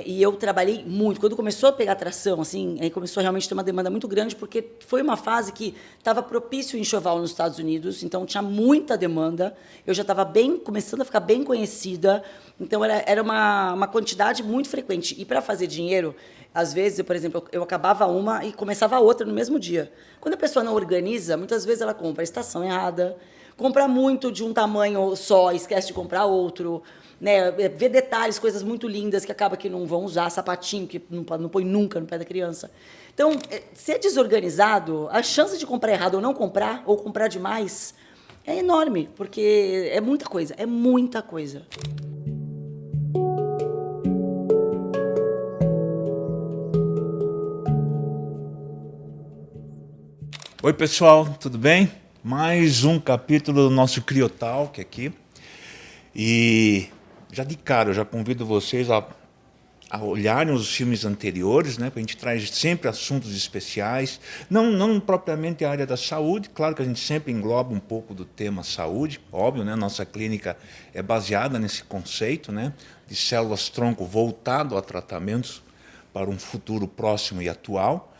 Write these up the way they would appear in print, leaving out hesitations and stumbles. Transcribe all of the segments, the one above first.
E eu trabalhei muito. Quando começou a pegar tração, assim, aí começou a realmente ter uma demanda muito grande, porque foi uma fase que estava propício o enxoval nos Estados Unidos, então tinha muita demanda. Eu já estava começando a ficar bem conhecida, então era uma quantidade muito frequente. E para fazer dinheiro, às vezes, por exemplo, eu acabava uma e começava a outra no mesmo dia. Quando a pessoa não organiza, muitas vezes ela compra a estação errada, compra muito de um tamanho só, esquece de comprar outro, né? Vê detalhes, coisas muito lindas que acaba que não vão usar, sapatinho que não põe nunca no pé da criança. Então, se é desorganizado, a chance de comprar errado ou não comprar, ou comprar demais, é enorme, porque é muita coisa, é muita coisa. Oi, pessoal, tudo bem? Mais um capítulo do nosso Criotalk aqui. E já de cara, eu já convido vocês a olharem os filmes anteriores, né? Porque a gente traz sempre assuntos especiais, não propriamente a área da saúde, claro que a gente sempre engloba um pouco do tema saúde, óbvio, né? Nossa clínica é baseada nesse conceito, né? De células-tronco voltado a tratamentos para um futuro próximo e atual.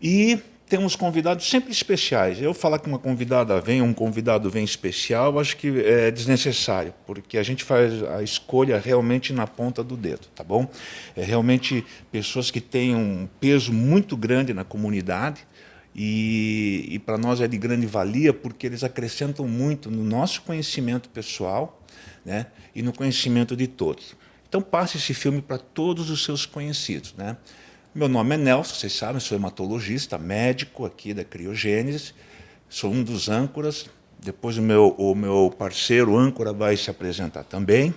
E temos convidados sempre especiais. Eu falar que uma convidada vem, um convidado vem especial, acho que é desnecessário, porque a gente faz a escolha realmente na ponta do dedo, tá bom? É realmente pessoas que têm um peso muito grande na comunidade e para nós é de grande valia, porque eles acrescentam muito no nosso conhecimento pessoal, né, e no conhecimento de todos. Então passe esse filme para todos os seus conhecidos, né? Meu nome é Nelson, vocês sabem, sou hematologista, médico aqui da Criogênese, sou um dos âncoras, depois o meu parceiro âncora vai se apresentar também.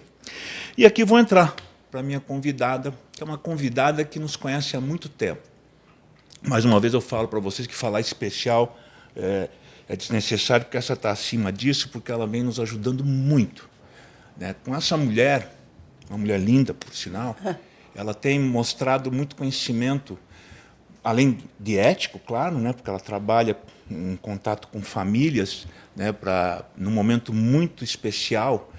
E aqui vou entrar para a minha convidada, que é uma convidada que nos conhece há muito tempo. Mais uma vez eu falo para vocês que falar especial é desnecessário, porque essa está acima disso, porque ela vem nos ajudando muito, né? Com essa mulher, uma mulher linda, por sinal, ela tem mostrado muito conhecimento, além de ético, claro, né, porque ela trabalha em contato com famílias, né, num momento muito especial,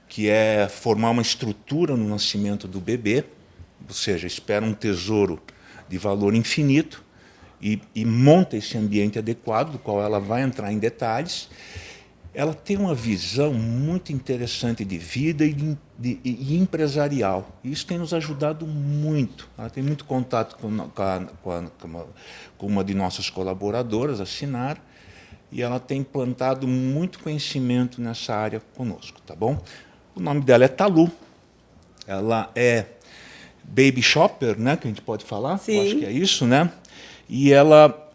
que é formar uma estrutura no nascimento do bebê, ou seja, espera um tesouro de valor infinito e monta esse ambiente adequado, do qual ela vai entrar em detalhes. Ela tem uma visão muito interessante de vida e empresarial. Isso tem nos ajudado muito. Ela tem muito contato com uma de nossas colaboradoras, a Sinar, e ela tem plantado muito conhecimento nessa área conosco, tá bom? O nome dela é Talu. Ela é baby shopper, né, que a gente pode falar? Sim. Eu acho que é isso, né? E ela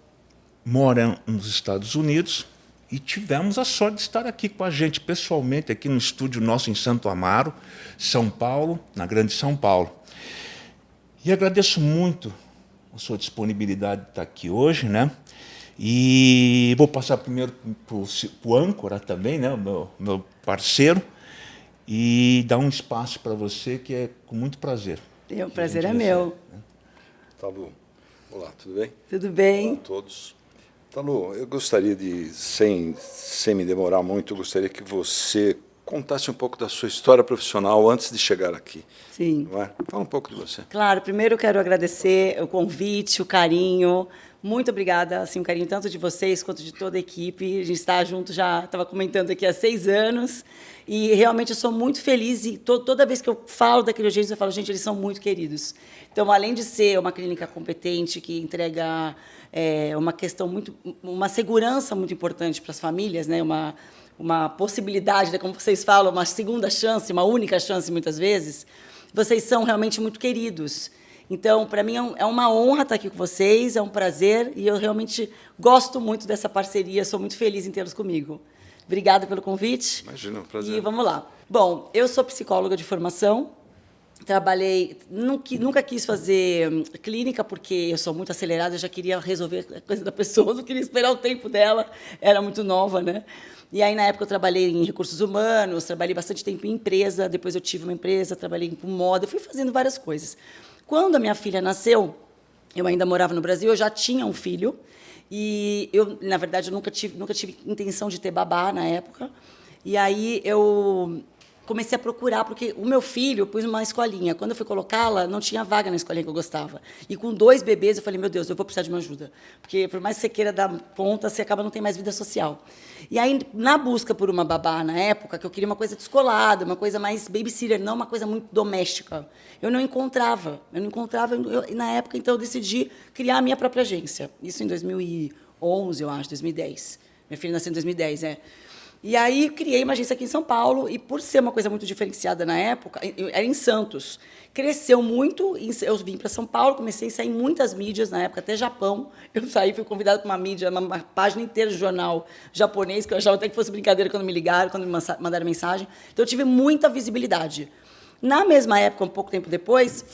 mora nos Estados Unidos. E tivemos a sorte de estar aqui com a gente, pessoalmente, aqui no estúdio nosso em Santo Amaro, São Paulo, na Grande São Paulo. E agradeço muito a sua disponibilidade de estar aqui hoje, né? E vou passar primeiro para o âncora também, né? O meu parceiro, e dar um espaço para você, que é com muito prazer. O prazer é meu. Talu, olá, tudo bem? Tudo bem? Olá a todos. Talu, eu gostaria de, sem me demorar muito, eu gostaria que você contasse um pouco da sua história profissional antes de chegar aqui. Sim. Não é? Fala um pouco de você. Claro, primeiro eu quero agradecer o convite, o carinho. Muito obrigada, assim, o carinho tanto de vocês quanto de toda a equipe. A gente está junto, já estava comentando aqui há 6 anos. E realmente eu sou muito feliz. E toda vez que eu falo da Criogênese, eu falo, gente, eles são muito queridos. Então, além de ser uma clínica competente que entrega uma questão uma segurança muito importante para as famílias, né? Uma possibilidade, né, como vocês falam, uma segunda chance, uma única chance muitas vezes, vocês são realmente muito queridos. Então, para mim, é uma honra estar aqui com vocês, é um prazer, e eu realmente gosto muito dessa parceria, sou muito feliz em tê-los comigo. Obrigada pelo convite. Imagina, um prazer. E vamos lá. Bom, eu sou psicóloga de formação, trabalhei, nunca quis fazer clínica, porque eu sou muito acelerada, eu já queria resolver a coisa da pessoa, não queria esperar o tempo dela, era muito nova, né? E aí, na época, eu trabalhei em recursos humanos, trabalhei bastante tempo em empresa, depois eu tive uma empresa, trabalhei com moda, fui fazendo várias coisas. Quando a minha filha nasceu, eu ainda morava no Brasil, eu já tinha um filho, e eu, na verdade, eu nunca tive intenção de ter babá na época, e aí eu comecei a procurar, porque o meu filho, eu pus numa escolinha. Quando eu fui colocá-la, não tinha vaga na escolinha que eu gostava. E com 2 bebês, eu falei, meu Deus, eu vou precisar de uma ajuda. Porque, por mais que você queira dar conta, você acaba não tem mais vida social. E aí, na busca por uma babá, na época, que eu queria uma coisa descolada, uma coisa mais babysitter, não uma coisa muito doméstica, eu não encontrava. Na época, então, eu decidi criar a minha própria agência. Isso em 2011, eu acho, 2010. Minha filha nasceu em 2010, E aí criei uma agência aqui em São Paulo, e por ser uma coisa muito diferenciada na época, era em Santos. Cresceu muito, eu vim para São Paulo, comecei a sair em muitas mídias, na época até Japão. Eu saí, fui convidada para uma mídia, uma página inteira de jornal japonês, que eu achava até que fosse brincadeira quando me ligaram, quando me mandaram mensagem. Então eu tive muita visibilidade. Na mesma época, um pouco tempo depois,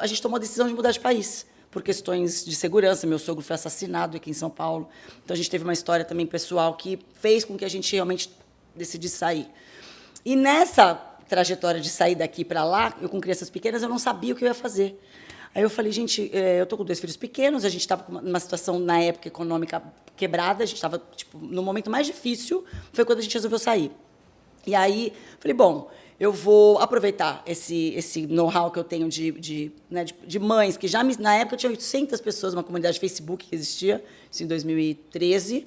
a gente tomou a decisão de mudar de país, por questões de segurança. Meu sogro foi assassinado aqui em São Paulo. Então, a gente teve uma história também pessoal que fez com que a gente realmente decidisse sair. E nessa trajetória de sair daqui para lá, eu com crianças pequenas, eu não sabia o que eu ia fazer. Aí eu falei, gente, eu estou com 2 filhos pequenos, a gente estava com uma situação, na época, econômica quebrada, a gente estava no momento mais difícil, foi quando a gente resolveu sair. E aí, falei, bom, eu vou aproveitar esse know-how que eu tenho de mães, que já na época tinha 800 pessoas, uma comunidade de Facebook que existia, isso em 2013.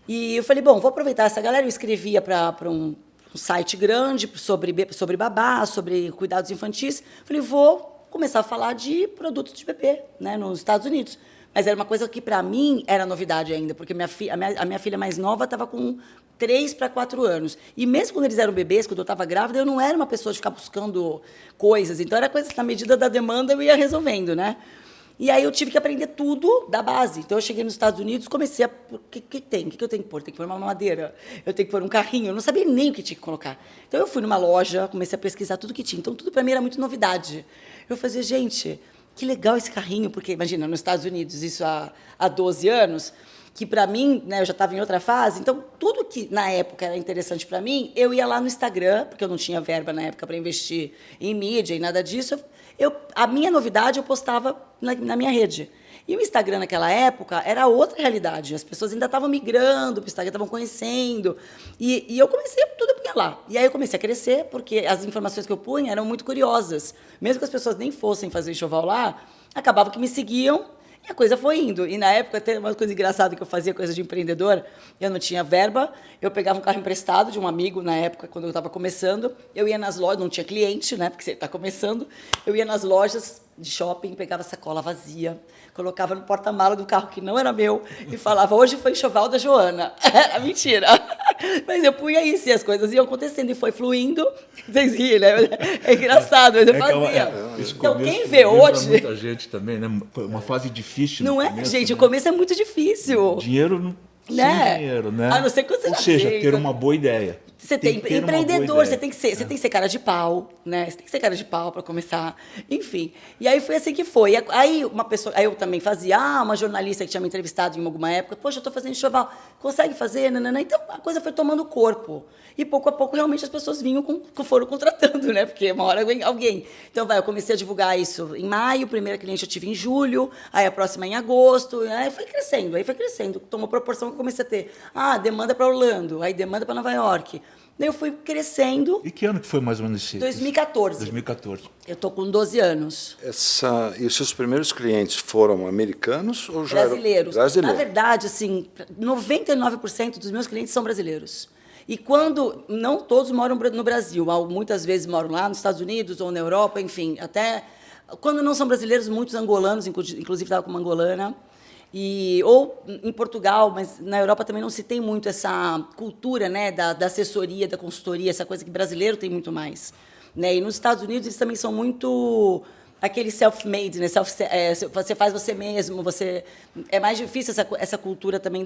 E eu falei, bom, vou aproveitar essa galera. Eu escrevia para um site grande sobre babá, sobre cuidados infantis. Falei, vou começar a falar de produtos de bebê, nos Estados Unidos. Mas era uma coisa que, para mim, era novidade ainda, porque a minha filha mais nova estava com 3 para 4 anos. E mesmo quando eles eram bebês, quando eu estava grávida, eu não era uma pessoa de ficar buscando coisas. Então, era coisas que, na medida da demanda, eu ia resolvendo, E aí eu tive que aprender tudo da base. Então, eu cheguei nos Estados Unidos, comecei a... O que eu tenho que pôr? Tem que pôr uma mamadeira, eu tenho que pôr um carrinho. Eu não sabia nem o que tinha que colocar. Então, eu fui numa loja, comecei a pesquisar tudo que tinha. Então, tudo para mim era muito novidade. Eu fazia, gente, que legal esse carrinho, porque, imagina, nos Estados Unidos, isso há 12 anos, que para mim, eu já estava em outra fase, então tudo que na época era interessante para mim, eu ia lá no Instagram, porque eu não tinha verba na época para investir em mídia e nada disso, a minha novidade eu postava na minha rede. E o Instagram, naquela época, era outra realidade. As pessoas ainda estavam migrando para o Instagram, estavam conhecendo. E eu comecei, tudo eu punha lá. E aí eu comecei a crescer, porque as informações que eu punha eram muito curiosas. Mesmo que as pessoas nem fossem fazer enxoval lá, acabava que me seguiam, e a coisa foi indo. E, na época, até uma coisa engraçada que eu fazia, coisa de empreendedor, eu não tinha verba, eu pegava um carro emprestado de um amigo, na época, quando eu estava começando, eu ia nas lojas, não tinha cliente, porque você está começando, eu ia nas lojas de shopping, pegava sacola vazia, colocava no porta-mala do carro que não era meu e falava, hoje foi enxoval da Joana. Era mentira. Mas eu punha isso e as coisas iam acontecendo e foi fluindo. Vocês riem, né? É engraçado, mas eu fazia. Então, quem vê hoje... muita gente também, Foi uma fase difícil. Não é, começo, gente? O começo é muito difícil. Dinheiro não... Sem dinheiro, A não ser que você Ou seja, ter uma boa ideia. Você tem empreendedor, você tem que ser cara de pau, Você tem que ser cara de pau para começar. Enfim. E aí foi assim que foi. Aí aí eu também fazia, uma jornalista que tinha me entrevistado em alguma época, poxa, eu estou fazendo enxoval, consegue fazer? Nanana. Então a coisa foi tomando corpo. E pouco a pouco realmente as pessoas foram contratando, Porque uma hora alguém. Então eu comecei a divulgar isso em maio, a primeira cliente eu tive em julho, aí a próxima em agosto, aí foi crescendo, tomou proporção que eu comecei a ter. Demanda para Orlando, aí demanda para Nova York. Daí eu fui crescendo. E que ano que foi mais ou menos esse? 2014. 2014. Eu estou com 12 anos. E os seus primeiros clientes foram americanos ou já brasileiros? Brasileiros. Na verdade, 99% dos meus clientes são brasileiros. E quando não todos moram no Brasil, muitas vezes moram lá nos Estados Unidos ou na Europa, enfim, até quando não são brasileiros, muitos angolanos, inclusive estava com uma angolana. Ou em Portugal, mas na Europa também não se tem muito essa cultura da assessoria, da consultoria, essa coisa que brasileiro tem muito mais. E nos Estados Unidos eles também são muito aquele self-made, você faz você mesmo, é mais difícil essa cultura também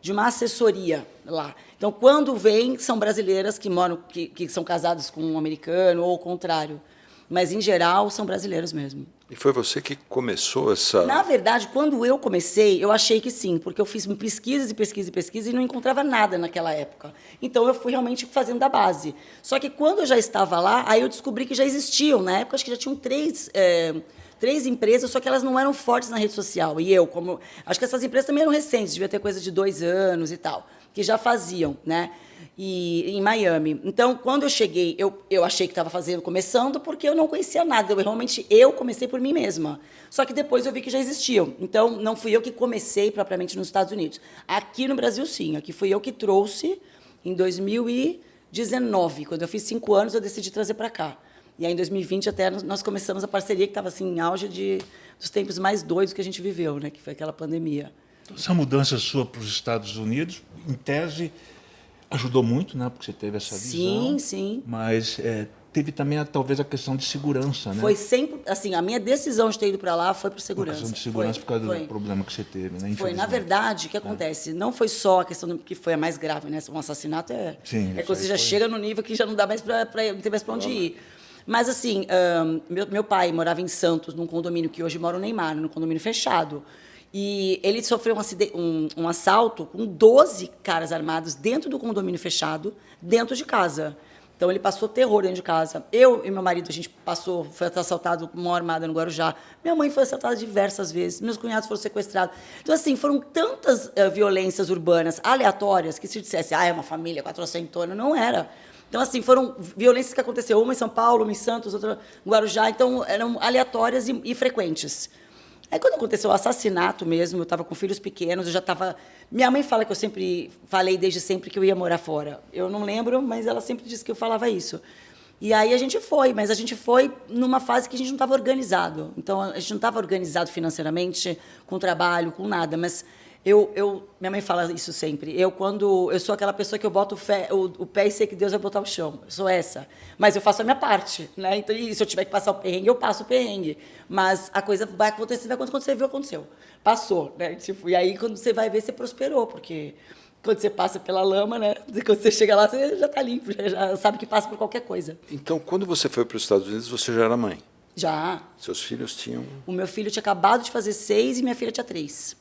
de uma assessoria lá. Então, quando vêm, são brasileiras que moram, que são casadas com um americano ou o contrário. Mas, em geral, são brasileiros mesmo. E foi você que começou essa... Na verdade, quando eu comecei, eu achei que sim, porque eu fiz pesquisas e não encontrava nada naquela época. Então, eu fui realmente fazendo da base. Só que, quando eu já estava lá, aí eu descobri que já existiam. Na época, acho que já tinham 3 empresas, só que elas não eram fortes na rede social. E acho que essas empresas também eram recentes, devia ter coisa de 2 anos e tal. que já faziam, né? E em Miami. Então, quando eu cheguei, eu achei que estava começando, porque eu não conhecia nada. Eu comecei por mim mesma. Só que depois eu vi que já existiam. Então, não fui eu que comecei propriamente nos Estados Unidos. Aqui no Brasil, sim. Aqui fui eu que trouxe em 2019. Quando eu fiz 5 anos, eu decidi trazer para cá. E aí, em 2020, até nós começamos a parceria que estava assim, em auge dos tempos mais doidos que a gente viveu, né? Que foi aquela pandemia. Essa mudança sua para os Estados Unidos, em tese, ajudou muito, né? Porque você teve essa visão. Sim, sim. Mas teve também, talvez, a questão de segurança, né? Foi sempre, assim, a minha decisão de ter ido para lá foi por segurança. Uma questão de segurança por causa do problema que você teve, né? Foi, na verdade, o que acontece? Não foi só a questão que foi a mais grave, né? Um assassinato Sim, quando você já chega no nível que já não dá mais não tem mais para onde ir. Mas, assim, meu pai morava em Santos, num condomínio que hoje mora o Neymar, num condomínio fechado. E ele sofreu um assalto com 12 caras armados dentro do condomínio fechado, dentro de casa. Então, ele passou terror dentro de casa. Eu e meu marido, a gente foi assaltado com mão armada no Guarujá. Minha mãe foi assaltada diversas vezes. Meus cunhados foram sequestrados. Então, assim, foram tantas violências urbanas aleatórias que se dissesse, é uma família quatrocentona, não era. Então, assim, foram violências que aconteceram, uma em São Paulo, uma em Santos, outra em Guarujá. Então, eram aleatórias e frequentes. Aí, quando aconteceu o assassinato mesmo, eu estava com filhos pequenos, eu já estava... Minha mãe fala que eu sempre falei desde sempre que eu ia morar fora. Eu não lembro, mas ela sempre disse que eu falava isso. E aí a gente foi, mas a gente foi numa fase que a gente não estava organizado. Então, a gente não estava organizado financeiramente, com trabalho, com nada, mas... minha mãe fala isso sempre. Eu sou aquela pessoa que eu boto o pé e sei que Deus vai botar o chão. Eu sou essa. Mas eu faço a minha parte, né? Então, se eu tiver que passar o perrengue, eu passo o perrengue. Mas a coisa vai acontecer, quando você viu, aconteceu. Passou, né? Tipo, e aí, quando você vai ver, você prosperou, porque quando você passa pela lama, né? Quando você chega lá, você já está limpo, já sabe que passa por qualquer coisa. Então, quando você foi para os Estados Unidos, você já era mãe? Já. Seus filhos tinham... O meu filho tinha acabado de fazer 6 e minha filha tinha 3.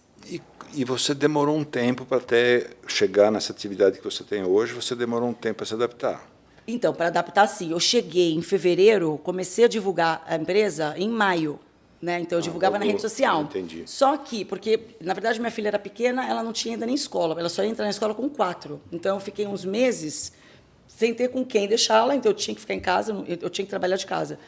E você demorou um tempo para até chegar nessa atividade que você tem hoje, você demorou um tempo para se adaptar. Então, para adaptar, sim. Eu cheguei em fevereiro, comecei a divulgar a empresa em maio. Né? Então, eu divulgava na rede social. Entendi. Só que, porque, na verdade, minha filha era pequena, ela não tinha ainda nem escola. Ela só ia entrar na escola com 4. Então, eu fiquei uns meses sem ter com quem deixá-la. Então, eu tinha que ficar em casa, eu tinha que trabalhar de casa.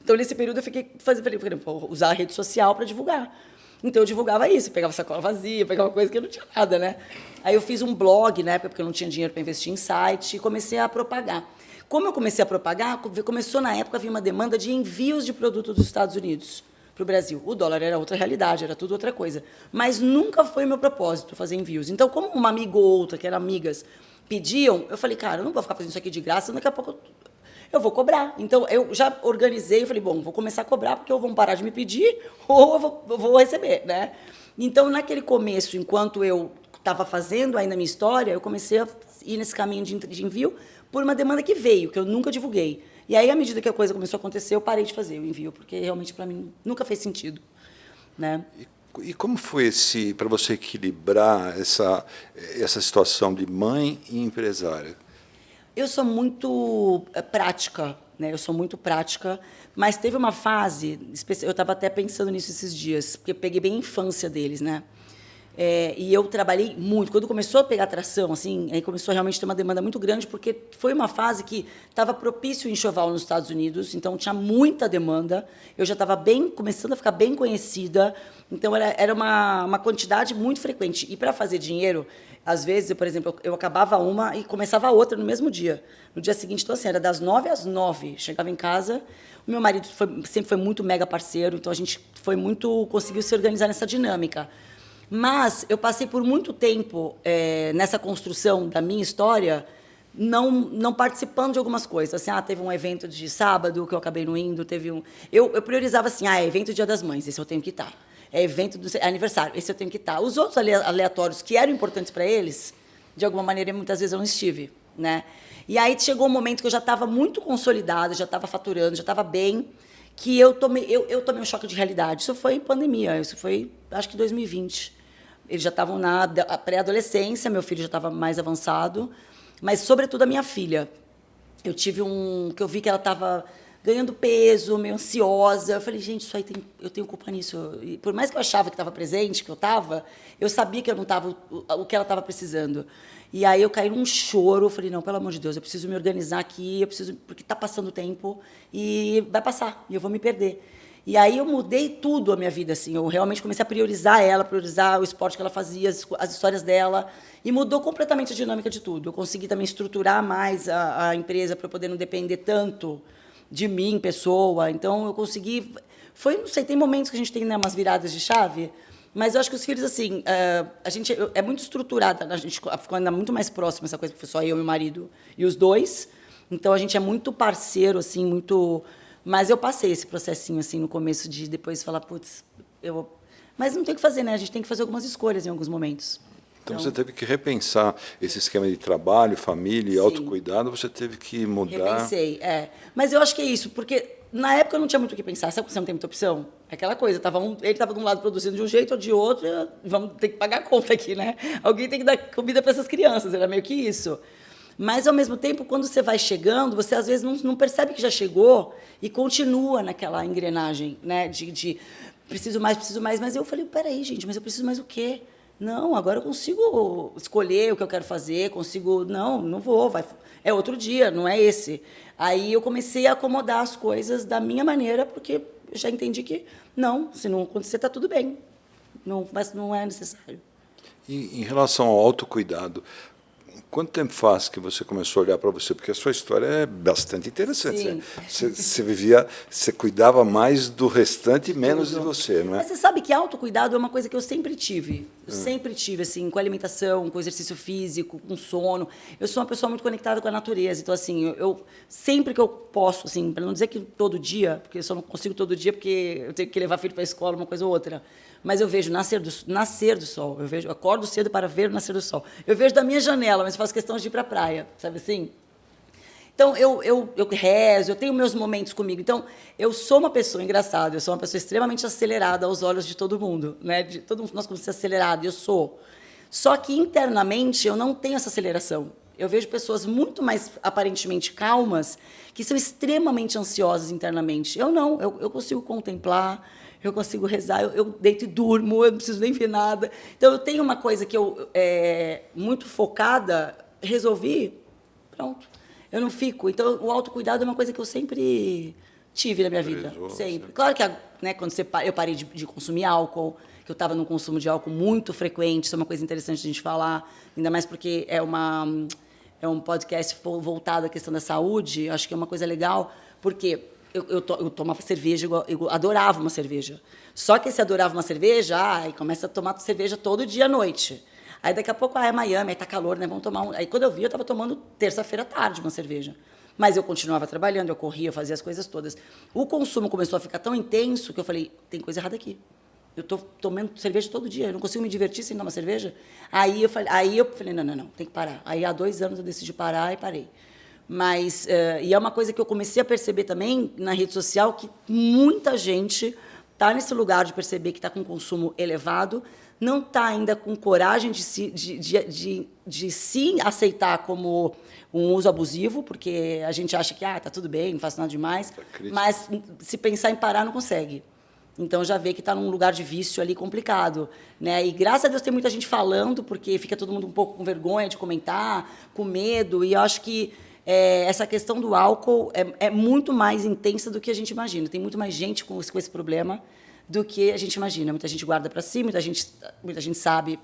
Então, nesse período, eu falei, vou usar a rede social para divulgar. Então, eu divulgava isso, pegava sacola vazia, pegava coisa que não tinha nada, né? Aí eu fiz um blog, né, porque eu não tinha dinheiro para investir em site, e comecei a propagar. Como eu comecei a propagar, começou na época a vir uma demanda de envios de produtos dos Estados Unidos para o Brasil. O dólar era outra realidade, era tudo outra coisa. Mas nunca foi o meu propósito fazer envios. Então, como uma amiga ou outra, que eram amigas, pediam, eu falei, cara, eu não vou ficar fazendo isso aqui de graça, daqui a pouco eu vou cobrar. Então, eu já organizei, eu falei, bom, vou começar a cobrar, porque ou vão parar de me pedir, ou eu vou receber, né? Então, naquele começo, enquanto eu estava fazendo ainda a minha história, eu comecei a ir nesse caminho de envio por uma demanda que veio, que eu nunca divulguei. E aí, à medida que a coisa começou a acontecer, eu parei de fazer o envio, porque realmente, para mim, nunca fez sentido, né? E como foi para você equilibrar essa situação de mãe e empresária? Eu sou muito prática, né? Eu sou muito prática, mas teve uma fase, eu estava até pensando nisso esses dias, porque eu peguei bem a infância deles, né? E eu trabalhei muito. Quando começou a pegar tração, assim, aí começou a realmente ter uma demanda muito grande, porque foi uma fase que estava propício o enxoval nos Estados Unidos, então tinha muita demanda. Eu já estava começando a ficar bem conhecida, então era uma quantidade muito frequente. E para fazer dinheiro, às vezes, por exemplo, eu acabava uma e começava a outra no mesmo dia. No dia seguinte, então, assim, era das 9 às 9. Chegava em casa, o meu marido sempre foi muito mega parceiro, então a gente conseguiu se organizar nessa dinâmica. Mas eu passei por muito tempo nessa construção da minha história, não participando de algumas coisas. Assim, teve um evento de sábado que eu acabei não indo, eu priorizava assim, é evento Dia das Mães, esse eu tenho que estar. É evento do aniversário, esse eu tenho que estar. Os outros aleatórios que eram importantes para eles, de alguma maneira, muitas vezes eu não estive, né? E aí chegou um momento que eu já estava muito consolidada, já estava faturando, já estava bem, que eu tomei um choque de realidade. Isso foi pandemia, isso foi, acho que 2020. Eles já estavam na pré-adolescência, meu filho já estava mais avançado, mas, sobretudo, a minha filha. Eu tive que eu vi que ela estava ganhando peso, meio ansiosa. Eu falei, gente, eu tenho culpa nisso. E por mais que eu achava que estava presente, que eu sabia que eu não estava o que ela estava precisando. E aí eu caí num choro, falei, não, pelo amor de Deus, eu preciso me organizar aqui, porque está passando o tempo e vai passar, e eu vou me perder. E aí eu mudei tudo a minha vida, assim, eu realmente comecei a priorizar ela, priorizar o esporte que ela fazia, as histórias dela, e mudou completamente a dinâmica de tudo. Eu consegui também estruturar mais a empresa para eu poder não depender tanto de mim, pessoa. Então, eu consegui... não sei, tem momentos que a gente tem, né, umas viradas de chave, mas eu acho que os filhos, assim, a gente é muito estruturada, a gente ficou ainda muito mais próximo, essa coisa, que foi só eu, meu marido e os dois. Então, a gente é muito parceiro, assim, muito... Mas eu passei esse processinho, assim, no começo de depois falar, putz, Mas não tem o que fazer, né? A gente tem que fazer algumas escolhas em alguns momentos. Então você teve que repensar esse esquema de trabalho, família e Sim. autocuidado, você teve que mudar. Repensei, Mas eu acho que é isso, porque na época eu não tinha muito o que pensar. Sabe quando você não tem muita opção? É aquela coisa, ele estava de um lado produzindo de um jeito ou de outro, vamos ter que pagar a conta aqui, né? Alguém tem que dar comida para essas crianças, era meio que isso. Mas, ao mesmo tempo, quando você vai chegando, você, às vezes, não percebe que já chegou e continua naquela engrenagem, né? De preciso mais. Mas eu falei, peraí, gente, mas eu preciso mais o quê? Não, agora eu consigo escolher o que eu quero fazer, consigo... Não vou, é outro dia, não é esse. Aí eu comecei a acomodar as coisas da minha maneira, porque eu já entendi que, se não acontecer, está tudo bem. Mas não é necessário. E em relação ao autocuidado, quanto tempo faz que você começou a olhar para você? Porque a sua história é bastante interessante. Sim. Você cuidava mais do restante e menos de você, não é? Mas você sabe que autocuidado é uma coisa que eu sempre tive. Eu sempre tive, assim, com alimentação, com exercício físico, com sono. Eu sou uma pessoa muito conectada com a natureza. Então, assim, eu sempre que eu posso, assim, para não dizer que todo dia, porque eu só não consigo todo dia porque eu tenho que levar filho para a escola, uma coisa ou outra. Mas eu vejo nascer do sol. Eu acordo cedo para ver o nascer do sol. Eu vejo da minha janela, mas faço questão de ir para a praia, sabe assim? Então, eu rezo, eu tenho meus momentos comigo. Então, eu sou uma pessoa engraçada, eu sou uma pessoa extremamente acelerada aos olhos de todo mundo, né? Todo mundo, nós como ser acelerado, eu sou. Só que, internamente, eu não tenho essa aceleração. Eu vejo pessoas muito mais, aparentemente, calmas, que são extremamente ansiosas internamente. Eu não, eu consigo contemplar, eu consigo rezar, eu deito e durmo, eu não preciso nem ver nada. Então, eu tenho uma coisa que eu, muito focada, resolvi, pronto. Eu não fico. Então, o autocuidado é uma coisa que eu sempre tive na minha vida. Sempre. Claro que, né, quando eu parei de consumir álcool, que eu estava num consumo de álcool muito frequente, isso é uma coisa interessante de a gente falar, ainda mais porque é um podcast voltado à questão da saúde, acho que é uma coisa legal, porque eu tomava cerveja, eu adorava uma cerveja. Só que esse adorava uma cerveja, começa a tomar cerveja todo dia à noite. Aí daqui a pouco, é Miami, aí tá calor, né? Vamos tomar um... Aí quando eu vi, eu estava tomando terça-feira à tarde uma cerveja. Mas eu continuava trabalhando, eu corria, eu fazia as coisas todas. O consumo começou a ficar tão intenso que eu falei, tem coisa errada aqui. Eu estou tomando cerveja todo dia, eu não consigo me divertir sem tomar cerveja. Aí eu falei, não, tem que parar. Aí há 2 anos eu decidi parar e parei. Mas, e é uma coisa que eu comecei a perceber também na rede social, que muita gente está nesse lugar de perceber que está com consumo elevado, não está ainda com coragem de se aceitar como um uso abusivo, porque a gente acha que está tudo bem, não faço nada demais, mas se pensar em parar, não consegue. Então, já vê que está num lugar de vício ali complicado, né? E, graças a Deus, tem muita gente falando, porque fica todo mundo um pouco com vergonha de comentar, com medo, e eu acho que essa questão do álcool é muito mais intensa do que a gente imagina. Tem muito mais gente com esse problema do que a gente imagina. Muita gente guarda para si, muita gente sabe,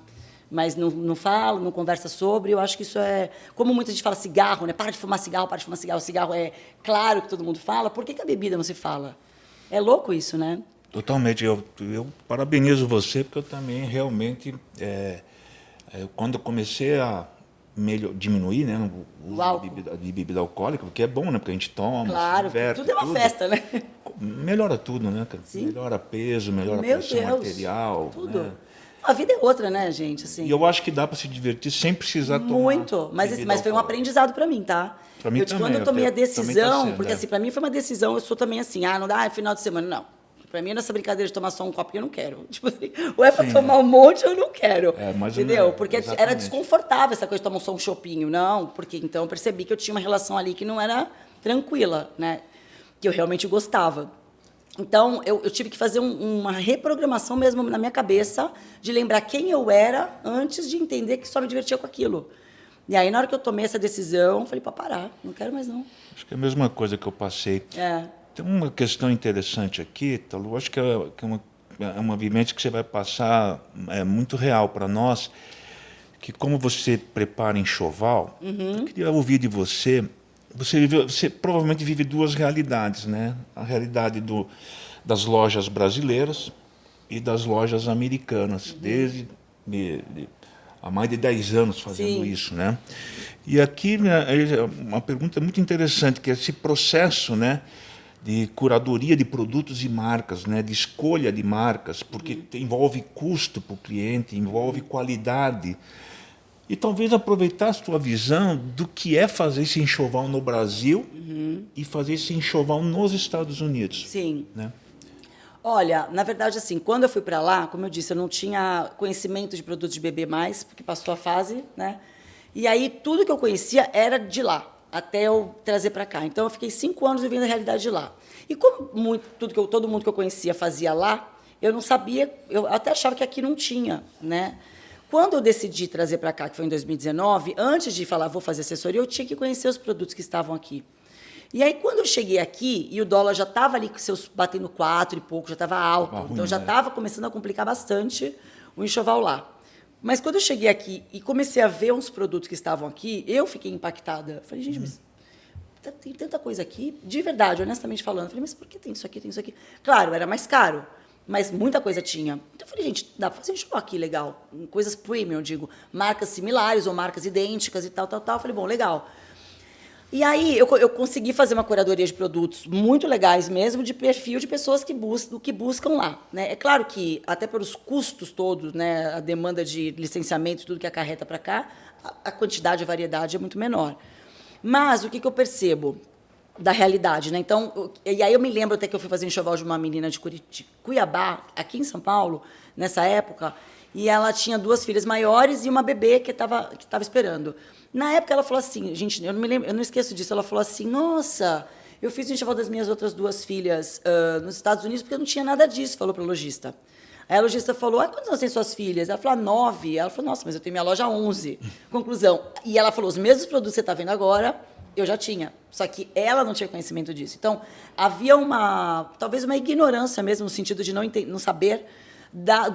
mas não fala, não conversa sobre. Eu acho que isso é... Como muita gente fala cigarro, né? Para de fumar cigarro, para de fumar cigarro. O cigarro é claro que todo mundo fala. Por que a bebida não se fala? É louco isso, né? Totalmente. Eu parabenizo você, porque eu também realmente... quando eu comecei a diminuir, né, o uso de bebida alcoólica, porque é bom, né? Porque a gente toma, claro, se diverte, tudo é uma festa, né? Melhora tudo, né? Sim. Melhora peso, melhora pressão arterial. Tudo. Né? A vida é outra, né, gente? Assim. E eu acho que dá para se divertir sem precisar tomar. Muito. Mas foi um aprendizado para mim, tá? Para mim também. Quando eu tomei a decisão, porque né? assim, para mim foi uma decisão, eu sou também assim, não dá, é final de semana, não. Para mim, nessa brincadeira de tomar só um copo, eu não quero. Tipo assim, ou é para tomar um monte, eu não quero. Entendeu? Porque era desconfortável essa coisa de tomar só um chopinho. Não, porque então eu percebi que eu tinha uma relação ali que não era tranquila, né? Que eu realmente gostava. Então, eu tive que fazer uma reprogramação mesmo na minha cabeça de lembrar quem eu era antes de entender que só me divertia com aquilo. E aí, na hora que eu tomei essa decisão, eu falei, para parar, não quero mais não. Acho que é a mesma coisa que eu passei. Tem uma questão interessante aqui, Talu, acho que é uma vivência que você vai passar muito real para nós, que como você prepara enxoval, eu queria ouvir de você, você provavelmente vive duas realidades, né? A realidade das lojas brasileiras e das lojas americanas, desde há mais de 10 anos fazendo isso, né? E aqui, né, uma pergunta muito interessante, que é esse processo, né, de curadoria de produtos e marcas, né, de escolha de marcas, porque envolve custo para o cliente, envolve qualidade. E talvez aproveitar a sua visão do que é fazer esse enxoval no Brasil e fazer esse enxoval nos Estados Unidos. Sim. Né? Olha, na verdade, assim, quando eu fui para lá, como eu disse, eu não tinha conhecimento de produtos de bebê mais, porque passou a fase, né? E aí tudo que eu conhecia era de lá, até eu trazer para cá. Então eu fiquei 5 anos vivendo a realidade de lá. E como todo mundo que eu conhecia fazia lá, eu não sabia, eu até achava que aqui não tinha, né? Quando eu decidi trazer para cá, que foi em 2019, antes de falar vou fazer assessoria, eu tinha que conhecer os produtos que estavam aqui. E aí, quando eu cheguei aqui, e o dólar já estava ali com seus batendo 4 e pouco, já estava alto, então já estava começando a complicar bastante o enxoval lá. Mas quando eu cheguei aqui e comecei a ver uns produtos que estavam aqui, eu fiquei impactada. Falei, gente, mas tem tanta coisa aqui, de verdade, honestamente falando. Falei, mas por que tem isso aqui, tem isso aqui? Claro, era mais caro, mas muita coisa tinha. Então eu falei, gente, dá para fazer enxoval aqui, legal. Coisas premium, eu digo, marcas similares ou marcas idênticas e tal. Eu falei, bom, legal. E aí eu consegui fazer uma curadoria de produtos muito legais mesmo, de perfil de pessoas que buscam lá. Né? É claro que, até pelos custos todos, né, a demanda de licenciamento, tudo que acarreta para cá, a quantidade e a variedade é muito menor. Mas o que eu percebo da realidade? Né? Então, e aí eu me lembro até que eu fui fazer enxoval de uma menina de Cuiabá, aqui em São Paulo, nessa época, e ela tinha 2 filhas maiores e uma bebê que estava esperando. Na época, ela falou assim, gente, eu não esqueço disso, ela falou assim, nossa, eu fiz o enxoval das minhas outras 2 filhas nos Estados Unidos porque eu não tinha nada disso, falou para o lojista. Aí a lojista falou, quantos anos tem suas filhas? Ela falou, 9. Ela falou, nossa, mas eu tenho minha loja 11. Conclusão. E ela falou, os mesmos produtos que você está vendo agora, eu já tinha. Só que ela não tinha conhecimento disso. Então, havia talvez uma ignorância mesmo, no sentido de não saber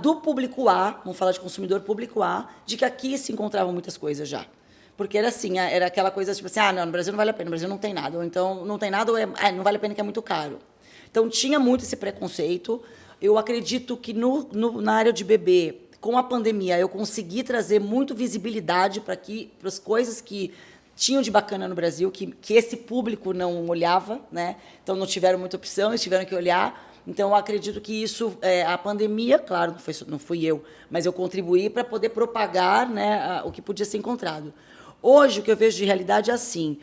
do público A, vamos falar de consumidor público A, de que aqui se encontravam muitas coisas já. Porque era assim, era aquela coisa tipo assim, não, no Brasil não vale a pena, no Brasil não tem nada. Ou então, não tem nada, ou não vale a pena que é muito caro. Então, tinha muito esse preconceito. Eu acredito que na área de bebê, com a pandemia, eu consegui trazer muito visibilidade para as coisas que tinham de bacana no Brasil, que esse público não olhava, né? Então, não tiveram muita opção, eles tiveram que olhar. Então, eu acredito que isso, a pandemia, claro, não fui eu, mas eu contribuí para poder propagar, né, o que podia ser encontrado. Hoje, o que eu vejo de realidade é assim,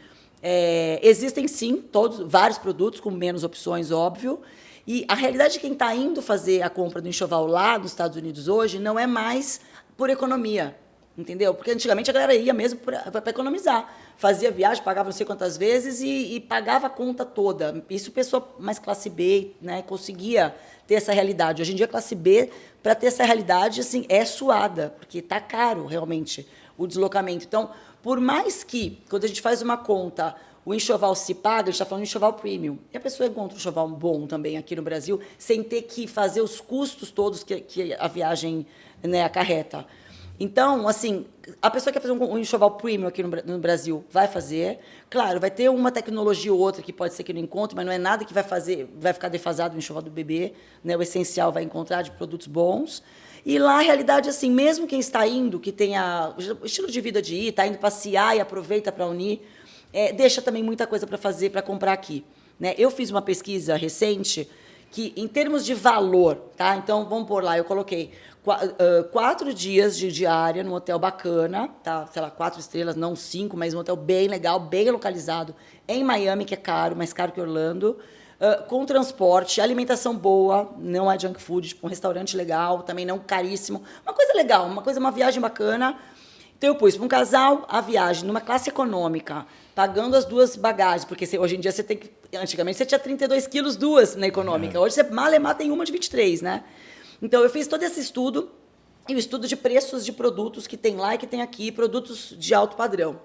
existem, sim, vários produtos com menos opções, óbvio, e a realidade de quem está indo fazer a compra do enxoval lá nos Estados Unidos hoje não é mais por economia, entendeu? Porque antigamente a galera ia mesmo para economizar. Fazia viagem, pagava não sei quantas vezes e pagava a conta toda. Isso pessoa mais classe B, né, conseguia ter essa realidade. Hoje em dia, a classe B, para ter essa realidade, assim, é suada, porque está caro, realmente, o deslocamento. Então, por mais que, quando a gente faz uma conta, o enxoval se paga, a gente está falando de enxoval premium, e a pessoa encontra um enxoval bom também aqui no Brasil, sem ter que fazer os custos todos que a viagem, né, acarreta. Então, assim, a pessoa que quer fazer um enxoval premium aqui no Brasil vai fazer. Claro, vai ter uma tecnologia ou outra que pode ser que não encontre, mas não é nada que vai ficar defasado no enxoval do bebê. Né? O essencial vai encontrar de produtos bons. E lá, a realidade, assim, mesmo quem está indo, que tenha o estilo de vida de ir, está indo passear e aproveita para unir, deixa também muita coisa para fazer, para comprar aqui. Né? Eu fiz uma pesquisa recente que, em termos de valor, tá? Então, vamos pôr lá, eu coloquei 4 dias de diária num hotel bacana, tá? Sei lá, 4 estrelas, não 5, mas um hotel bem legal, bem localizado, em Miami, que é caro, mais caro que Orlando, com transporte, alimentação boa, não é junk food, tipo um restaurante legal, também não caríssimo, uma coisa legal, uma viagem bacana. Então, eu pus para um casal a viagem numa classe econômica, pagando as 2 bagagens, porque hoje em dia você tem que... Antigamente você tinha 32 quilos 2 na econômica, hoje você malemar tem uma de 23, né? Então, eu fiz todo esse estudo e o estudo de preços de produtos que tem lá e que tem aqui, produtos de alto padrão.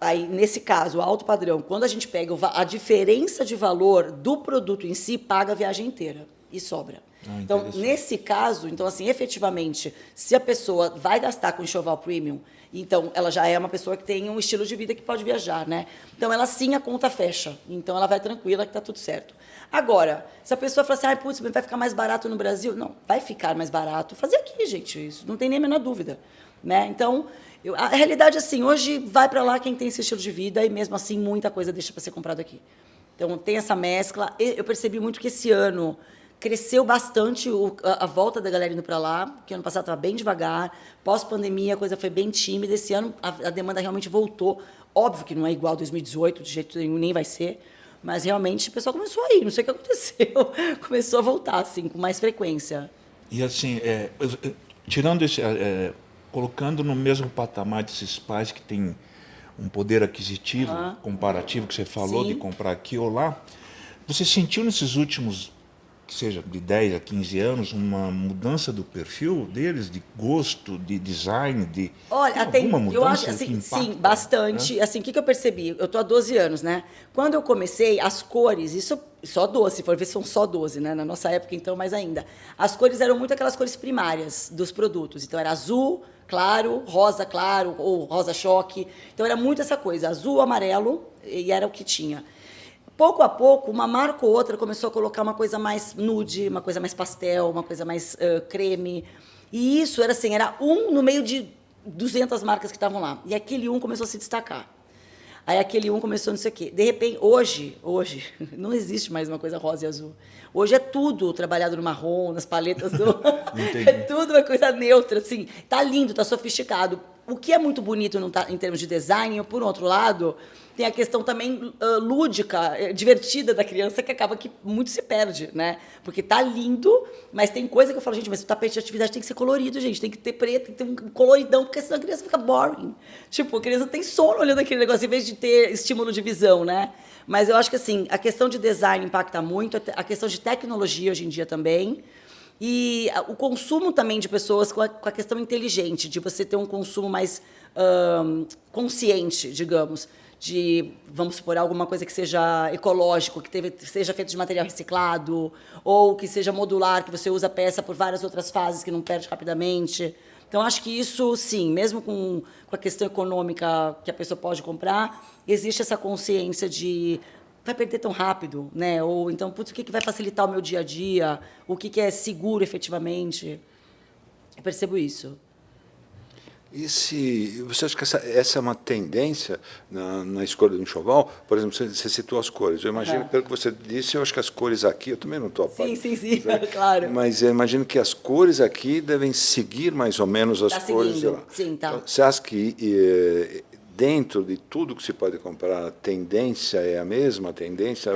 Aí, nesse caso, o alto padrão, quando a gente pega a diferença de valor do produto em si, paga a viagem inteira e sobra. Então, nesse caso, então assim, efetivamente, se a pessoa vai gastar com enxoval premium, então ela já é uma pessoa que tem um estilo de vida que pode viajar, né? Então, ela sim, a conta fecha. Então, ela vai tranquila que está tudo certo. Agora, se a pessoa fala assim, ah, putz, vai ficar mais barato no Brasil? Não, vai ficar mais barato. Fazer aqui, gente, isso não tem nem a menor dúvida. Né? Então, a realidade é assim, hoje vai para lá quem tem esse estilo de vida e mesmo assim muita coisa deixa para ser comprado aqui. Então, tem essa mescla. Eu percebi muito que esse ano cresceu bastante a volta da galera indo para lá, porque ano passado estava bem devagar, pós-pandemia a coisa foi bem tímida, esse ano a demanda realmente voltou. Óbvio que não é igual a 2018, de jeito nenhum, nem vai ser, mas realmente o pessoal começou a ir, não sei o que aconteceu, começou a voltar assim, com mais frequência. E assim, tirando esse, colocando no mesmo patamar desses pais que têm um poder aquisitivo comparativo que você falou, sim, de comprar aqui ou lá, você sentiu nesses últimos, que seja de 10 a 15 anos, uma mudança do perfil deles, de gosto, de design, de olha, tem alguma mudança, eu acho assim, impacta, sim, bastante. Né? Assim, o que eu percebi? Eu tô há 12 anos, né? Quando eu comecei, as cores, isso só 12, se for ver, são só 12, né? Na nossa época, então, mais ainda. As cores eram muito aquelas cores primárias dos produtos. Então, era azul, claro, ou rosa choque. Então, era muito essa coisa, azul, amarelo, e era o que tinha. Pouco a pouco, uma marca ou outra começou a colocar uma coisa mais nude, uma coisa mais pastel, uma coisa mais creme. E isso era assim, era um no meio de 200 marcas que estavam lá. E aquele um começou a se destacar. Aí aquele um começou não sei o quê. De repente, hoje, não existe mais uma coisa rosa e azul. Hoje é tudo trabalhado no marrom, nas paletas do... É tudo uma coisa neutra, assim. Tá lindo, tá sofisticado. O que é muito bonito em termos de design, por outro lado, tem a questão também lúdica, divertida da criança, que acaba que muito se perde, né? Porque tá lindo, mas tem coisa que eu falo, gente, mas o tapete de atividade tem que ser colorido, gente, tem que ter preto, tem que ter um coloridão, porque senão a criança fica boring. Tipo, a criança tem sono olhando aquele negócio, em vez de ter estímulo de visão, né? Mas eu acho que, assim, a questão de design impacta muito, a questão de tecnologia hoje em dia também, e o consumo também de pessoas com a questão inteligente, de você ter um consumo mais consciente, digamos, de, vamos supor, alguma coisa que seja ecológico, que seja feito de material reciclado, ou que seja modular, que você usa a peça por várias outras fases, que não perde rapidamente. Então, acho que isso, sim, mesmo com a questão econômica que a pessoa pode comprar, existe essa consciência de vai perder tão rápido, né? Ou então, putz, o que vai facilitar o meu dia a dia? O que é seguro efetivamente? Eu percebo isso. E se você acha que essa é uma tendência na escolha do enxoval? Por exemplo, você citou as cores. Eu imagino, pelo que você disse, eu acho que as cores aqui, eu também não estou a par. Sim, claro. Mas eu imagino que as cores aqui devem seguir mais ou menos as cores de lá. Sim, tá. Então, você acha que dentro de tudo que se pode comprar, a tendência é a mesma? A tendência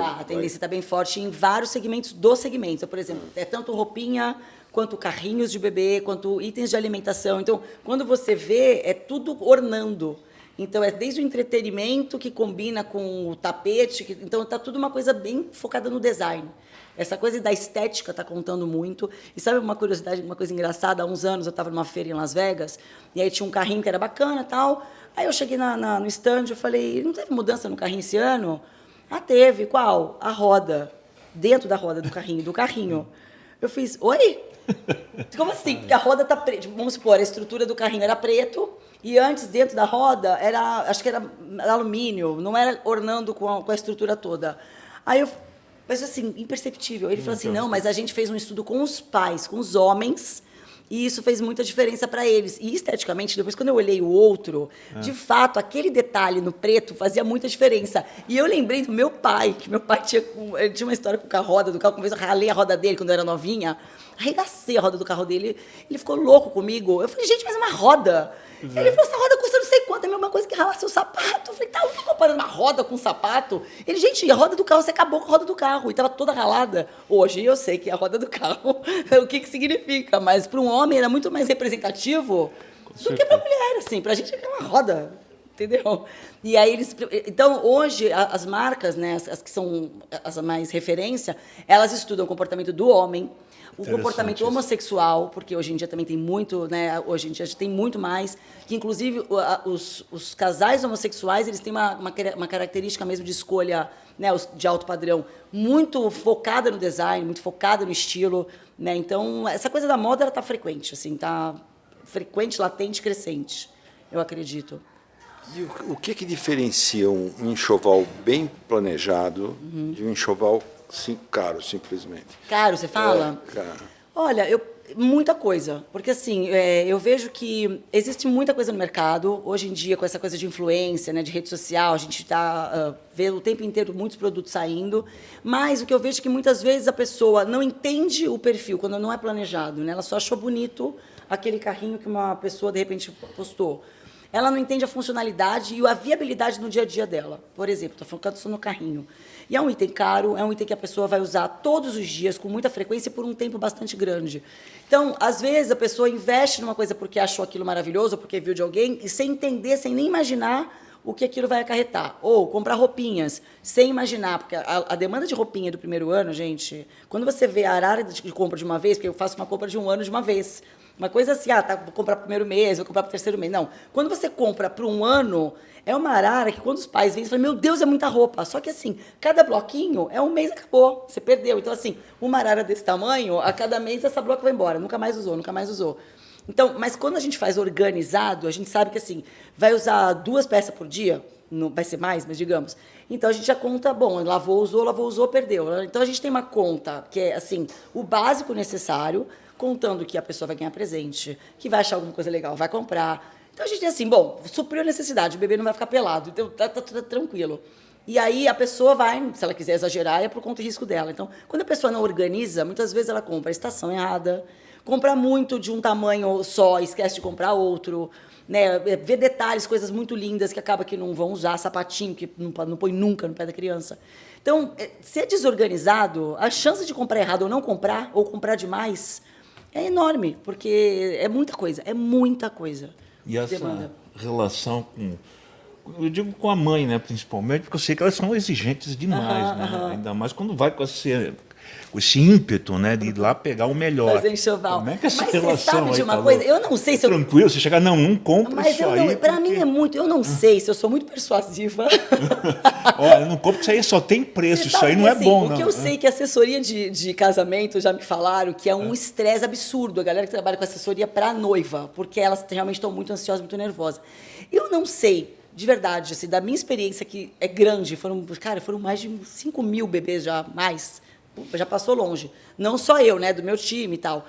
está bem forte em vários segmentos do segmento. Por exemplo, é tanto roupinha, quanto carrinhos de bebê, quanto itens de alimentação. Então, quando você vê, é tudo ornando. Então, é desde o entretenimento que combina com o tapete. Então, está tudo uma coisa bem focada no design. Essa coisa da estética está contando muito. E sabe uma curiosidade, uma coisa engraçada? Há uns anos eu estava numa feira em Las Vegas, e aí tinha um carrinho que era bacana e tal. Aí eu cheguei no stand, eu falei, não teve mudança no carrinho esse ano? Ah, teve. Qual? A roda. Dentro da roda do carrinho. Eu fiz, oi? Como assim? Porque a roda tá preta. Vamos supor, a estrutura do carrinho era preto e antes, dentro da roda, acho que era alumínio, não era ornando com a estrutura toda. Aí eu, mas assim, imperceptível. Ele falou assim, não, mas a gente fez um estudo com os pais, com os homens, e isso fez muita diferença para eles. E esteticamente, depois quando eu olhei o outro, de fato, aquele detalhe no preto fazia muita diferença. E eu lembrei do meu pai, que meu pai tinha uma história com a roda do carro. Uma vez eu ralei a roda dele quando eu era novinha, arregacei a roda do carro dele, ele ficou louco comigo. Eu falei, gente, mas é uma roda. Ele falou, essa roda custa não sei quanto, é a mesma coisa que ralar seu sapato. Eu falei, tá, eu tô comparando uma roda com um sapato. Ele, gente, a roda do carro, você acabou com a roda do carro. E tava toda ralada. Hoje eu sei que a roda do carro, o que significa, mas para um homem era muito mais representativo do que para mulher, assim. Pra gente é uma roda. entendeu? E aí então hoje as marcas, né, as que são as mais referência, elas estudam o comportamento do homem, o comportamento homossexual, porque hoje em dia também tem muito, né, hoje em dia tem muito mais, que inclusive os casais homossexuais, eles têm uma característica mesmo de escolha, né, de alto padrão, muito focada no design, muito focada no estilo, né? Então essa coisa da moda ela tá frequente, assim, tá frequente, latente, crescente, eu acredito. E o que diferencia um enxoval bem planejado de um enxoval caro, simplesmente? Caro, você fala? Caro. Olha, muita coisa. Porque, assim, eu vejo que existe muita coisa no mercado. Hoje em dia, com essa coisa de influência, né, de rede social, a gente vê o tempo inteiro muitos produtos saindo. Mas o que eu vejo é que, muitas vezes, a pessoa não entende o perfil, quando não é planejado. Né? Ela só achou bonito aquele carrinho que uma pessoa, de repente, postou. Ela não entende a funcionalidade e a viabilidade no dia a dia dela. Por exemplo, estou focando só no carrinho. E é um item caro, é um item que a pessoa vai usar todos os dias, com muita frequência e por um tempo bastante grande. Então, às vezes, a pessoa investe numa coisa porque achou aquilo maravilhoso, porque viu de alguém, e sem entender, sem nem imaginar o que aquilo vai acarretar. Ou comprar roupinhas, sem imaginar, porque a demanda de roupinha do primeiro ano, gente, quando você vê a arara de compra de uma vez, porque eu faço uma compra de um ano de uma vez, uma coisa assim, vou comprar para o primeiro mês, vou comprar para o terceiro mês. Não. Quando você compra para um ano, é uma arara que quando os pais vêm, você fala, meu Deus, é muita roupa. Só que assim, cada bloquinho é um mês, acabou. Você perdeu. Então, assim, uma arara desse tamanho, a cada mês essa bloca vai embora. Nunca mais usou, nunca mais usou. Então, mas quando a gente faz organizado, a gente sabe que assim, vai usar 2 peças por dia, não vai ser mais, mas digamos. Então a gente já conta, bom, lavou, usou, perdeu. Então a gente tem uma conta que é assim, o básico necessário, contando que a pessoa vai ganhar presente, que vai achar alguma coisa legal, vai comprar. Então a gente tem assim, bom, supriu a necessidade, o bebê não vai ficar pelado, então tá tudo tranquilo. E aí a pessoa vai, se ela quiser exagerar, é por conta e risco dela. Então, quando a pessoa não organiza, muitas vezes ela compra a estação errada, compra muito de um tamanho só, esquece de comprar outro, né? Vê detalhes, coisas muito lindas que acaba que não vão usar, sapatinho que não põe nunca no pé da criança. Então, se é desorganizado, a chance de comprar errado ou comprar demais, é enorme, porque é muita coisa, E essa demanda. relação eu digo com a mãe, né, principalmente, porque eu sei que elas são exigentes demais, né? Ainda mais quando vai com esse ímpeto, né, de ir lá pegar o melhor. Fazer enxoval. Como é que essa Mas relação você sabe de aí uma tá coisa? louca? Eu não sei se eu... Tranquilo, você chegar, não compra Mas isso aí. para mim é muito... Eu não sei se eu sou muito persuasiva. Olha, não compra isso aí, só tem preço. Você Isso sabe aí não que, é assim, bom, o não. que eu sei que a assessoria de casamento já me falaram que é um estresse absurdo. A galera que trabalha com assessoria para a noiva, porque elas realmente estão muito ansiosas, muito nervosas. Eu não sei, de verdade, assim, da minha experiência, que é grande, foram mais de 5 mil bebês já, mais. Já passou longe. Não só eu, né, do meu time e tal.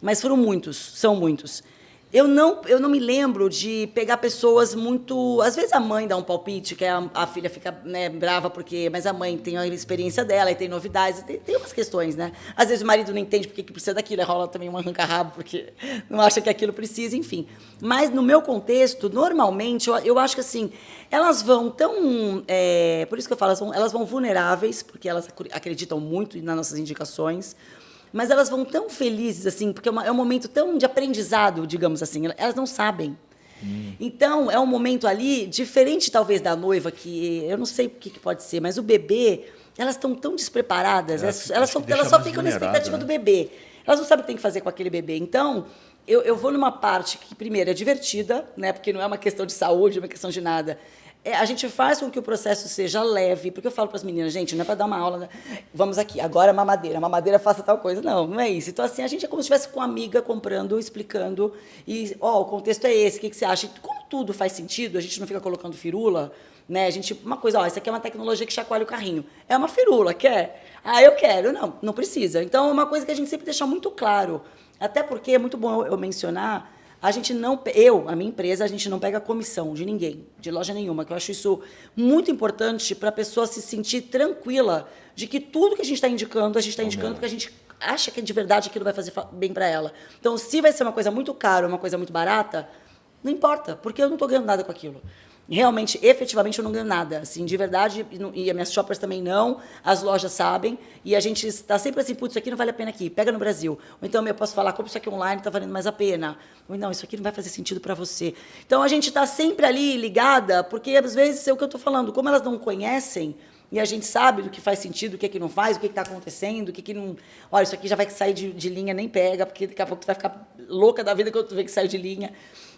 Mas foram muitos, são muitos. Eu não me lembro de pegar pessoas muito... Às vezes a mãe dá um palpite, que a filha fica, né, brava, mas a mãe tem a experiência dela e tem novidades. Tem umas questões, né? Às vezes o marido não entende porque que precisa daquilo, rola também um arranca-rabo, porque não acha que aquilo precisa, enfim. Mas, no meu contexto, normalmente, eu acho que assim, elas vão tão... por isso que eu falo, elas vão vulneráveis, porque elas acreditam muito nas nossas indicações, mas elas vão tão felizes, assim, porque é um momento tão de aprendizado, digamos assim, elas não sabem. Então, é um momento ali, diferente talvez da noiva, que eu não sei o que pode ser, mas o bebê, elas estão tão despreparadas, elas só ficam na expectativa, né, do bebê. Elas não sabem o que tem que fazer com aquele bebê. Então, eu vou numa parte que, primeiro, é divertida, né, porque não é uma questão de saúde, não é uma questão de nada. A gente faz com que o processo seja leve, porque eu falo para as meninas, gente, não é para dar uma aula, né? Vamos aqui, agora a mamadeira faça tal coisa. Não é isso. Então, assim, a gente é como se estivesse com uma amiga comprando, explicando, e, o contexto é esse, o que você acha? E como tudo faz sentido, a gente não fica colocando firula, né? A gente, uma coisa, isso aqui é uma tecnologia que chacoalha o carrinho. É uma firula, quer? Eu quero. Não precisa. Então, é uma coisa que a gente sempre deixa muito claro. Até porque é muito bom eu mencionar, a minha empresa, a gente não pega comissão de ninguém, de loja nenhuma, que eu acho isso muito importante para a pessoa se sentir tranquila de que tudo que a gente está indicando porque a gente acha que de verdade aquilo vai fazer bem para ela. Então, se vai ser uma coisa muito cara ou uma coisa muito barata, não importa, porque eu não estou ganhando nada com aquilo. Realmente, efetivamente, eu não ganho nada. Assim, de verdade, e as minhas shoppers também não, as lojas sabem, e a gente está sempre assim, putz, isso aqui não vale a pena aqui, pega no Brasil. Ou então eu posso falar, compra isso aqui online, está valendo mais a pena. Ou não, isso aqui não vai fazer sentido para você. Então, a gente está sempre ali ligada, porque às vezes é o que eu estou falando, como elas não conhecem, e a gente sabe do que faz sentido, o que não faz, o que está acontecendo, o que não... Olha, isso aqui já vai sair de linha, nem pega, porque daqui a pouco tu vai ficar louca da vida quando tu vê que sai de linha.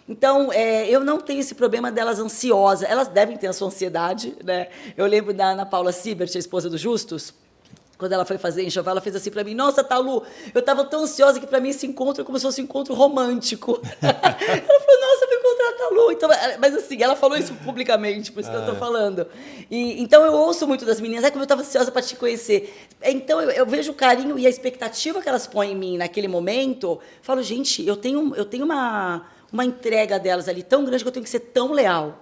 Então, eu não tenho esse problema delas ansiosas. Elas devem ter a sua ansiedade, né? Eu lembro da Ana Paula Siebert, a esposa do Justus, quando ela foi fazer enxoval, ela fez assim para mim, nossa, Talu, eu estava tão ansiosa que para mim esse encontro é como se fosse um encontro romântico. Ela falou, nossa, eu vou encontrar a Talu. Então, mas assim, ela falou isso publicamente, por isso que eu estou falando. Então eu ouço muito das meninas, como eu estava ansiosa para te conhecer. Então eu vejo o carinho e a expectativa que elas põem em mim naquele momento, falo, gente, eu tenho uma entrega delas ali tão grande que eu tenho que ser tão leal,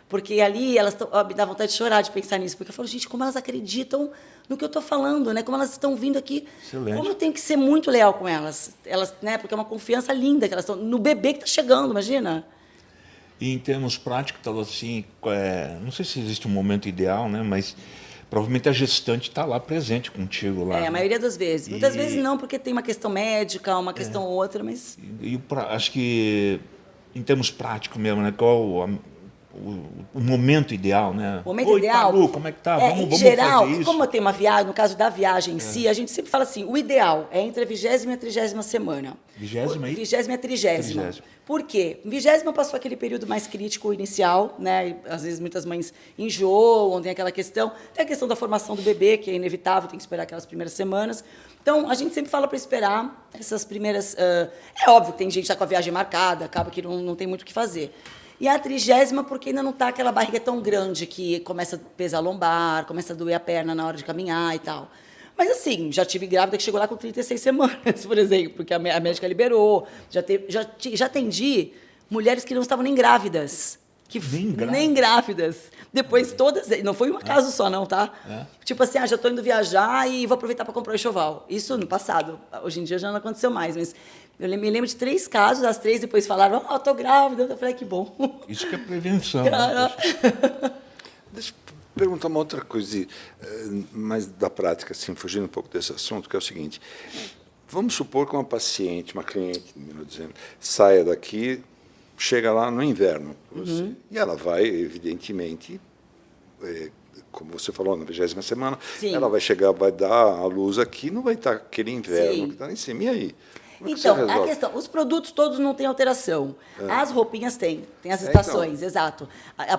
porque ali elas me dá vontade de chorar de pensar nisso, porque eu falo, gente, como elas acreditam no que eu estou falando, né? Como elas estão vindo aqui. Excelente. Como eu tenho que ser muito leal com elas, né? Porque é uma confiança linda que elas estão no bebê que está chegando, imagina. E em termos práticos, assim, não sei se existe um momento ideal, né? Mas provavelmente a gestante está lá presente contigo lá. A maioria das vezes. Muitas vezes não, porque tem uma questão médica, uma questão ou outra, mas... Acho que em termos práticos mesmo, né? Qual o momento ideal, né? O momento ideal, Talu, como é que tá? Em geral, fazer isso. Como eu tenho uma viagem, no caso da viagem em si, a gente sempre fala assim, o ideal é entre a 20ª e a 30ª semana. 20ª e 20ª e 30ª. Por quê? 20ª passou aquele período mais crítico inicial, né? E, às vezes muitas mães enjoam, tem aquela questão, tem a questão da formação do bebê, que é inevitável, tem que esperar aquelas primeiras semanas. Então, a gente sempre fala para esperar essas primeiras... é óbvio que tem gente que está com a viagem marcada, acaba que não tem muito o que fazer. E a 30ª, porque ainda não está aquela barriga tão grande que começa a pesar a lombar, começa a doer a perna na hora de caminhar e tal. Mas, assim, já tive grávida que chegou lá com 36 semanas, por exemplo, porque a médica liberou. Já atendi mulheres que não estavam nem grávidas. Nem grávidas. Depois todas... Não foi um caso só, não, tá? Tipo assim, já estou indo viajar e vou aproveitar para comprar o enxoval. Isso no passado. Hoje em dia já não aconteceu mais, mas... Eu me lembro de 3 casos, as 3 depois falaram, estou grávida. Eu falei, que bom. Isso que é prevenção. Né? Deixa eu perguntar uma outra coisa, mais da prática, assim, fugindo um pouco desse assunto, que é o seguinte. Vamos supor que uma paciente, uma cliente, melhor dizendo, saia daqui, chega lá no inverno, você, e ela vai, evidentemente, como você falou, na 20ª semana, Sim. ela vai chegar, vai dar a luz aqui, não vai estar aquele inverno Sim. que está lá em cima. E aí? Então, a questão, os produtos todos não têm alteração. As roupinhas têm as estações, então. Exato.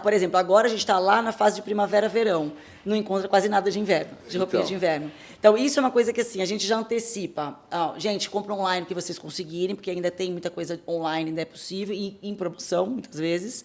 Por exemplo, agora a gente está lá na fase de primavera-verão, não encontra quase nada de inverno, de roupinha de inverno. Então, isso é uma coisa que assim, a gente já antecipa. Gente, compra online o que vocês conseguirem, porque ainda tem muita coisa online, ainda é possível, e em promoção, muitas vezes.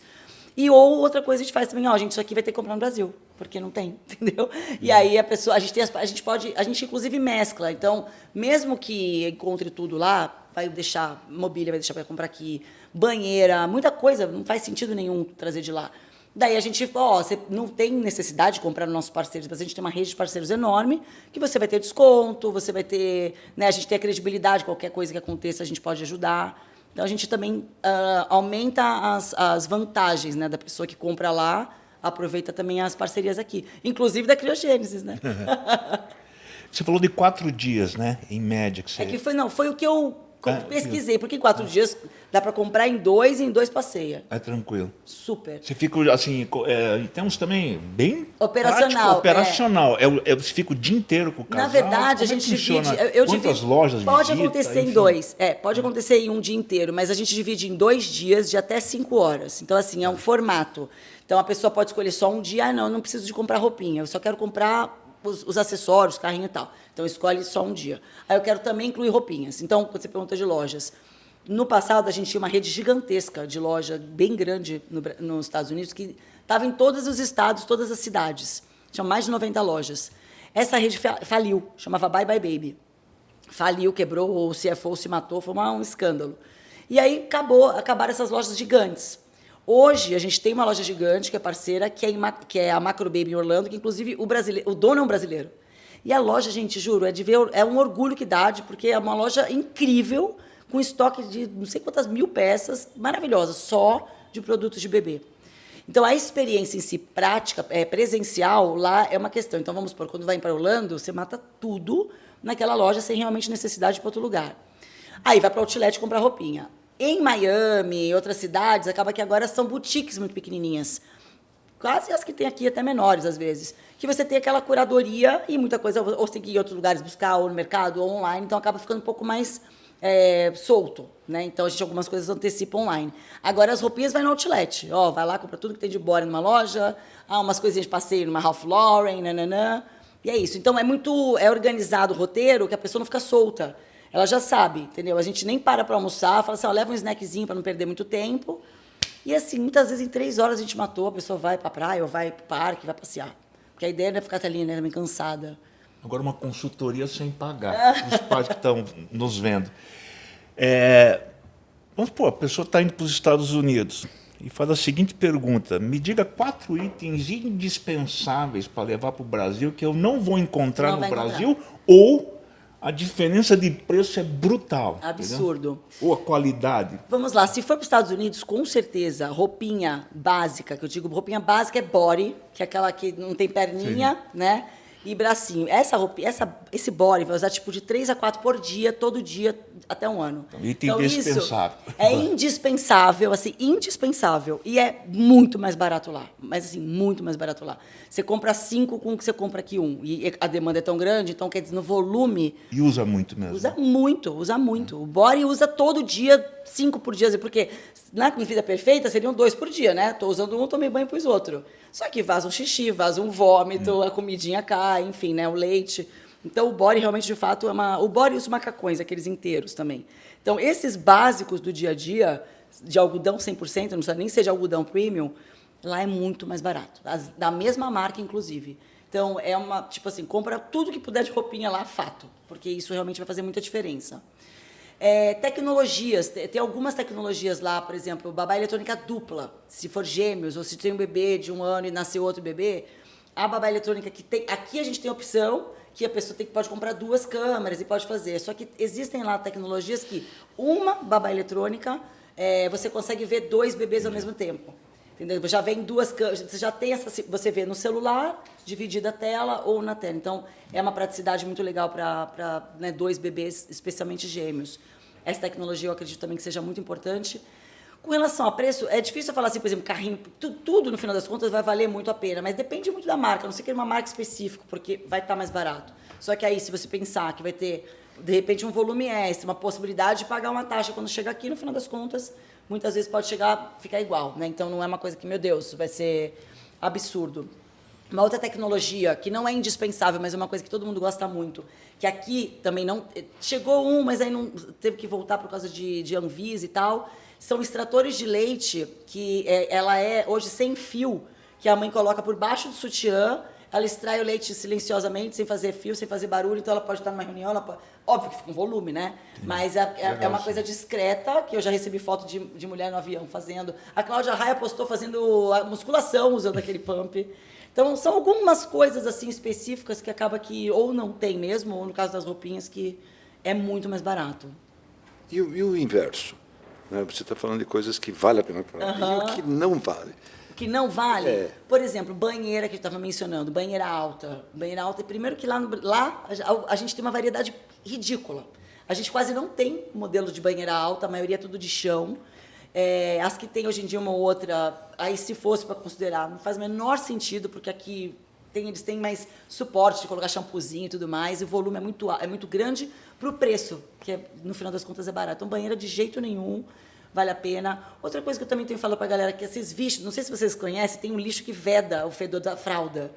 Ou outra coisa a gente faz também, gente, isso aqui vai ter que comprar no Brasil, porque não tem, entendeu? E aí a pessoa, a gente inclusive mescla. Então, mesmo que encontre tudo lá, vai deixar mobília, vai deixar para comprar aqui, banheira, muita coisa, não faz sentido nenhum trazer de lá. Daí a gente, você não tem necessidade de comprar nos nossos parceiros, mas a gente tem uma rede de parceiros enorme, que você vai ter desconto, você vai ter, né, a gente tem a credibilidade, qualquer coisa que aconteça, a gente pode ajudar. Então, a gente também aumenta as vantagens, né, da pessoa que compra lá, aproveita também as parcerias aqui, inclusive da Criogênesis, né? Você falou de 4 dias, né, em média. Foi o que eu pesquisei, porque em 4 dias dá para comprar em 2 e em 2 passeia. É tranquilo. Super. Você fica, assim, temos também bem operacional. Operacional. Você fica o dia inteiro com o casal. Na verdade, a gente divide... Quantas lojas pode visita, acontecer enfim. em 2. Pode acontecer em um dia inteiro, mas a gente divide em 2 dias de até 5 horas. Então, assim, é um formato. Então, a pessoa pode escolher só um dia. Não preciso de comprar roupinha. Eu só quero comprar os acessórios, carrinho e tal. Então, escolhe só um dia. Aí eu quero também incluir roupinhas. Então, quando você pergunta de lojas, no passado a gente tinha uma rede gigantesca de loja, bem grande nos Estados Unidos, que estava em todos os estados, todas as cidades. Tinha mais de 90 lojas. Essa rede faliu, chamava Bye Bye Baby. Faliu, quebrou, o CFO se matou, foi um escândalo. E aí acabaram essas lojas gigantes. Hoje, a gente tem uma loja gigante, que é parceira, que é a Macro Baby em Orlando, que, inclusive, o dono é um brasileiro. E a loja, gente, juro, é um orgulho que dá, porque é uma loja incrível, com estoque de não sei quantas mil peças, maravilhosa, só de produtos de bebê. Então, a experiência em si, prática, presencial, lá é uma questão. Então, vamos supor, quando vai para Orlando, você mata tudo naquela loja sem realmente necessidade de ir para outro lugar. Aí vai para o outlet comprar roupinha. Em Miami e outras cidades, acaba que agora são boutiques muito pequenininhas. Quase as que tem aqui, até menores, às vezes. Que você tem aquela curadoria e muita coisa, ou você tem que ir em outros lugares buscar, ou no mercado, ou online, então acaba ficando um pouco mais solto, né? Então, a gente algumas coisas antecipa online. Agora, as roupinhas vai no outlet. Ó, vai lá, compra tudo que tem de body numa loja, umas coisinhas de passeio numa Ralph Lauren, nananã. E é isso. Então, é organizado o roteiro que a pessoa não fica solta. Ela já sabe, entendeu? A gente nem para almoçar, fala assim, ó, leva um snackzinho para não perder muito tempo. E assim, muitas vezes em 3 horas a gente matou, a pessoa vai para a praia ou vai para o parque, vai passear. Porque a ideia não é ficar ali, né, também cansada. Agora, uma consultoria sem pagar, os pais que estão nos vendo. Vamos supor, a pessoa está indo para os Estados Unidos e faz a seguinte pergunta: me diga 4 itens indispensáveis para levar para o Brasil que eu não vou encontrar no Brasil, ou a diferença de preço é brutal. Absurdo. Entendeu? Ou a qualidade. Vamos lá, se for para os Estados Unidos, com certeza, roupinha básica, que eu digo roupinha básica é body, que é aquela que não tem perninha, né? E bracinho. Esse body vai usar tipo de 3 a 4 por dia, todo dia, até um ano. Item indispensável. Isso é indispensável, assim, indispensável. E é muito mais barato lá. Mas, assim, muito mais barato lá. Você compra 5 com o que você compra aqui 1. E a demanda é tão grande, então, quer dizer, no volume... E usa muito mesmo. Usa muito. O body usa todo dia, 5 por dia. Porque na vida perfeita seriam 2 por dia, né? Tô usando um, tomei banho e pus outro. Só que vaza um xixi, vaza um vômito, a comidinha cai, enfim, né? O leite. Então, o body realmente, de fato, o body e os macacões, aqueles inteiros também. Então, esses básicos do dia a dia, de algodão 100%, não precisa nem ser de algodão premium, lá é muito mais barato. Da mesma marca, inclusive. Então, tipo assim, compra tudo que puder de roupinha lá, fato. Porque isso realmente vai fazer muita diferença. Tecnologias, tem algumas tecnologias lá, por exemplo, babá eletrônica dupla, se for gêmeos, ou se tem um bebê de 1 ano e nasceu outro bebê, a babá eletrônica que tem, aqui a gente tem a opção que a pessoa pode comprar 2 câmeras e pode fazer, só que existem lá tecnologias que uma babá eletrônica, você consegue ver 2 bebês ao mesmo tempo. Entendeu? Já vem 2 câmeras, você já tem você vê no celular, dividida a tela ou na tela. Então, é uma praticidade muito legal para 2 bebês, especialmente gêmeos. Essa tecnologia eu acredito também que seja muito importante. Com relação a preço, é difícil eu falar assim, por exemplo, carrinho, tudo no final das contas vai valer muito a pena, mas depende muito da marca, a não sei que é uma marca específica, porque vai estar mais barato. Só que aí, se você pensar que vai ter, de repente, um volume extra, uma possibilidade de pagar uma taxa quando chegar aqui, no final das contas, muitas vezes pode ficar igual, né? Então, não é uma coisa que, meu Deus, vai ser absurdo. Uma outra tecnologia que não é indispensável, mas é uma coisa que todo mundo gosta muito, que aqui também não... Chegou mas aí não teve que voltar por causa de Anvisa e tal, são extratores de leite, que ela é hoje sem fio, que a mãe coloca por baixo do sutiã, ela extrai o leite silenciosamente, sem fazer fio, sem fazer barulho, então ela pode estar numa reunião, óbvio que fica um volume, né? Mas é uma coisa discreta, que eu já recebi foto de mulher no avião fazendo. A Cláudia Raia postou fazendo a musculação usando aquele pump. Então, são algumas coisas assim específicas que acaba que ou não tem mesmo, ou no caso das roupinhas, que é muito mais barato. E o inverso? Né? Você está falando de coisas que vale a pena comprar. E o que não vale? O que não vale? Por exemplo, banheira, que a gente estava mencionando, banheira alta. Banheira alta, primeiro que lá a gente tem uma variedade ridícula. A gente quase não tem modelo de banheira alta, a maioria é tudo de chão. As que tem hoje em dia uma ou outra, aí se fosse para considerar, não faz o menor sentido, porque aqui eles têm mais suporte de colocar shampoozinho e tudo mais, e o volume é muito grande para o preço, que no final das contas é barato. Então, banheira de jeito nenhum vale a pena. Outra coisa que eu também tenho que falar para a galera, que esses lixos, não sei se vocês conhecem, tem um lixo que veda o fedor da fralda.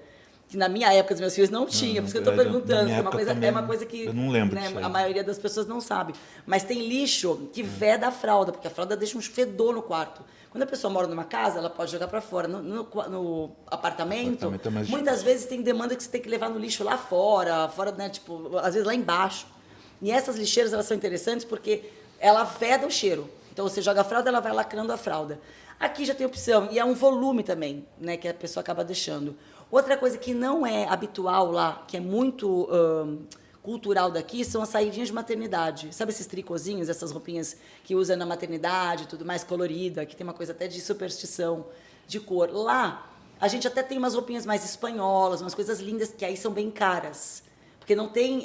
Que na minha época dos meus filhos não tinha, por isso que eu estou perguntando. É uma coisa que eu não lembro, né, a maioria das pessoas não sabe. Mas tem lixo que veda a fralda, porque a fralda deixa um fedor no quarto. Quando a pessoa mora numa casa, ela pode jogar para fora. No apartamento, muitas vezes tem demanda que você tem que levar no lixo lá fora, né, tipo, às vezes lá embaixo. E essas lixeiras, elas são interessantes porque ela veda o cheiro. Então, você joga a fralda, ela vai lacrando a fralda. Aqui já tem opção, e é um volume também, né, que a pessoa acaba deixando. Outra coisa que não é habitual lá, que é muito cultural daqui, são as saidinhas de maternidade. Sabe esses tricôzinhos, essas roupinhas que usa na maternidade, tudo mais colorida, que tem uma coisa até de superstição. de cor. Lá, a gente até tem umas roupinhas mais espanholas, umas coisas lindas que aí são bem caras. Porque não tem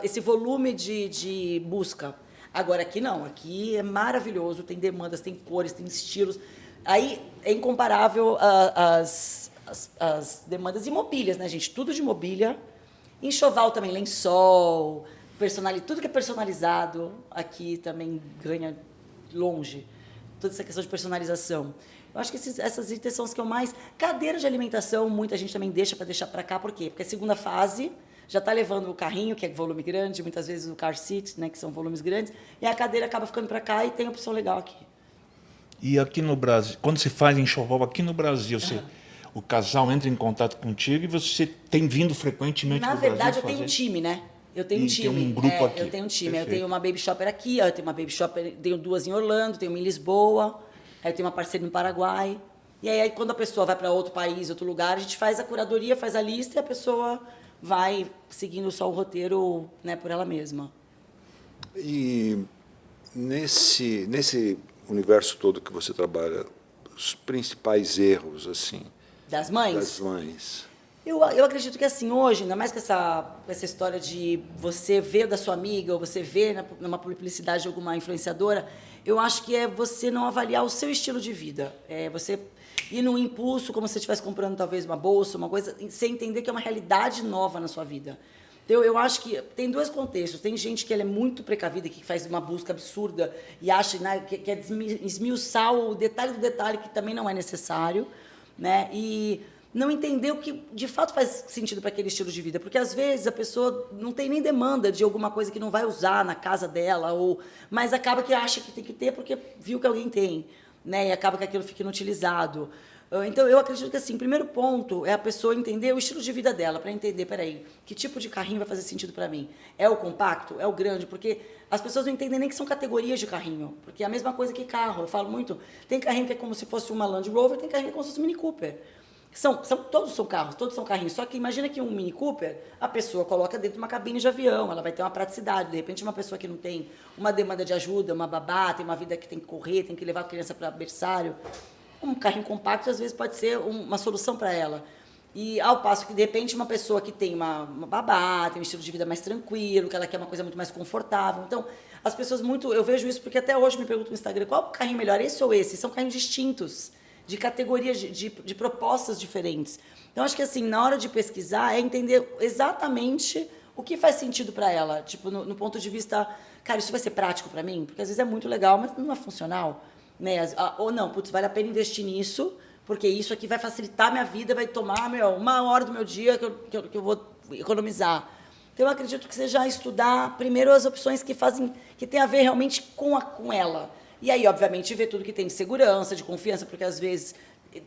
esse volume de busca. Agora, aqui não. Aqui é maravilhoso, tem demandas, tem cores, tem estilos. Aí é incomparável as demandas de mobílias, né, gente? Tudo de mobília. Enxoval também, lençol, tudo que é personalizado aqui também ganha longe. Toda essa questão de personalização. Eu acho que essas itens são as que eu mais... Cadeira de alimentação, muita gente também deixa para cá. Por quê? Porque a segunda fase já está levando o carrinho, que é volume grande, muitas vezes o car seat, né, que são volumes grandes, e a cadeira acaba ficando para cá e tem opção legal aqui. E aqui no Brasil, quando se faz enxoval aqui no Brasil, o casal entra em contato contigo e você tem vindo frequentemente Na do Brasil verdade, eu fazer? tenho um time, né? Eu tenho um time. Tem um grupo aqui. Eu tenho um time. Perfeito. Eu tenho uma baby shopper aqui, eu tenho uma baby shopper, tenho 2 em Orlando, tenho uma em Lisboa, aí eu tenho uma parceira no Paraguai. E aí, quando a pessoa vai para outro país, outro lugar, a gente faz a curadoria, faz a lista e a pessoa vai seguindo só o roteiro, né, por ela mesma. E nesse universo todo que você trabalha, os principais erros assim Das mães? das mães? Eu acredito que assim, hoje, ainda mais com essa história de você ver da sua amiga, ou você ver numa publicidade de alguma influenciadora, eu acho que é você não avaliar o seu estilo de vida. É você ir num impulso, como se você estivesse comprando talvez uma bolsa, uma coisa, sem entender que é uma realidade nova na sua vida. Então, eu acho que tem 2 contextos. Tem gente que ela é muito precavida, que faz uma busca absurda e acha, né, que quer esmiuçar o detalhe do detalhe, que também não é necessário, né? E não entender o que de fato faz sentido para aquele estilo de vida. Porque, às vezes, a pessoa não tem nem demanda de alguma coisa que não vai usar na casa dela, mas acaba que acha que tem que ter porque viu que alguém tem, né? E acaba que aquilo fica inutilizado. Então, eu acredito que, assim, o primeiro ponto é a pessoa entender o estilo de vida dela, para entender, peraí, que tipo de carrinho vai fazer sentido para mim? É o compacto? É o grande? Porque as pessoas não entendem nem que são categorias de carrinho, porque é a mesma coisa que carro. Eu falo muito, tem carrinho que é como se fosse uma Land Rover, tem carrinho que é como se fosse um Mini Cooper. Todos são carros, todos são carrinhos. Só que imagina que um Mini Cooper, a pessoa coloca dentro de uma cabine de avião, ela vai ter uma praticidade. De repente, uma pessoa que não tem uma demanda de ajuda, uma babá, tem uma vida que tem que correr, tem que levar a criança para berçário, um carrinho compacto, às vezes, pode ser uma solução para ela. E ao passo que, de repente, uma pessoa que tem uma babá, tem um estilo de vida mais tranquilo, que ela quer uma coisa muito mais confortável. Então, as pessoas muito... Eu vejo isso porque até hoje me perguntam no Instagram, qual o carrinho melhor, esse ou esse? São carrinhos distintos, de categorias, de propostas diferentes. Então, acho que, assim, na hora de pesquisar, é entender exatamente o que faz sentido para ela. Tipo, no ponto de vista, cara, isso vai ser prático para mim? Porque, às vezes, é muito legal, mas não é funcional. Né? Ou não, putz, vale a pena investir nisso, porque isso aqui vai facilitar a minha vida, vai tomar 1 hora do meu dia que eu vou economizar. Então, eu acredito que seja estudar primeiro as opções que tem a ver realmente com ela. E aí, obviamente, ver tudo que tem de segurança, de confiança, porque às vezes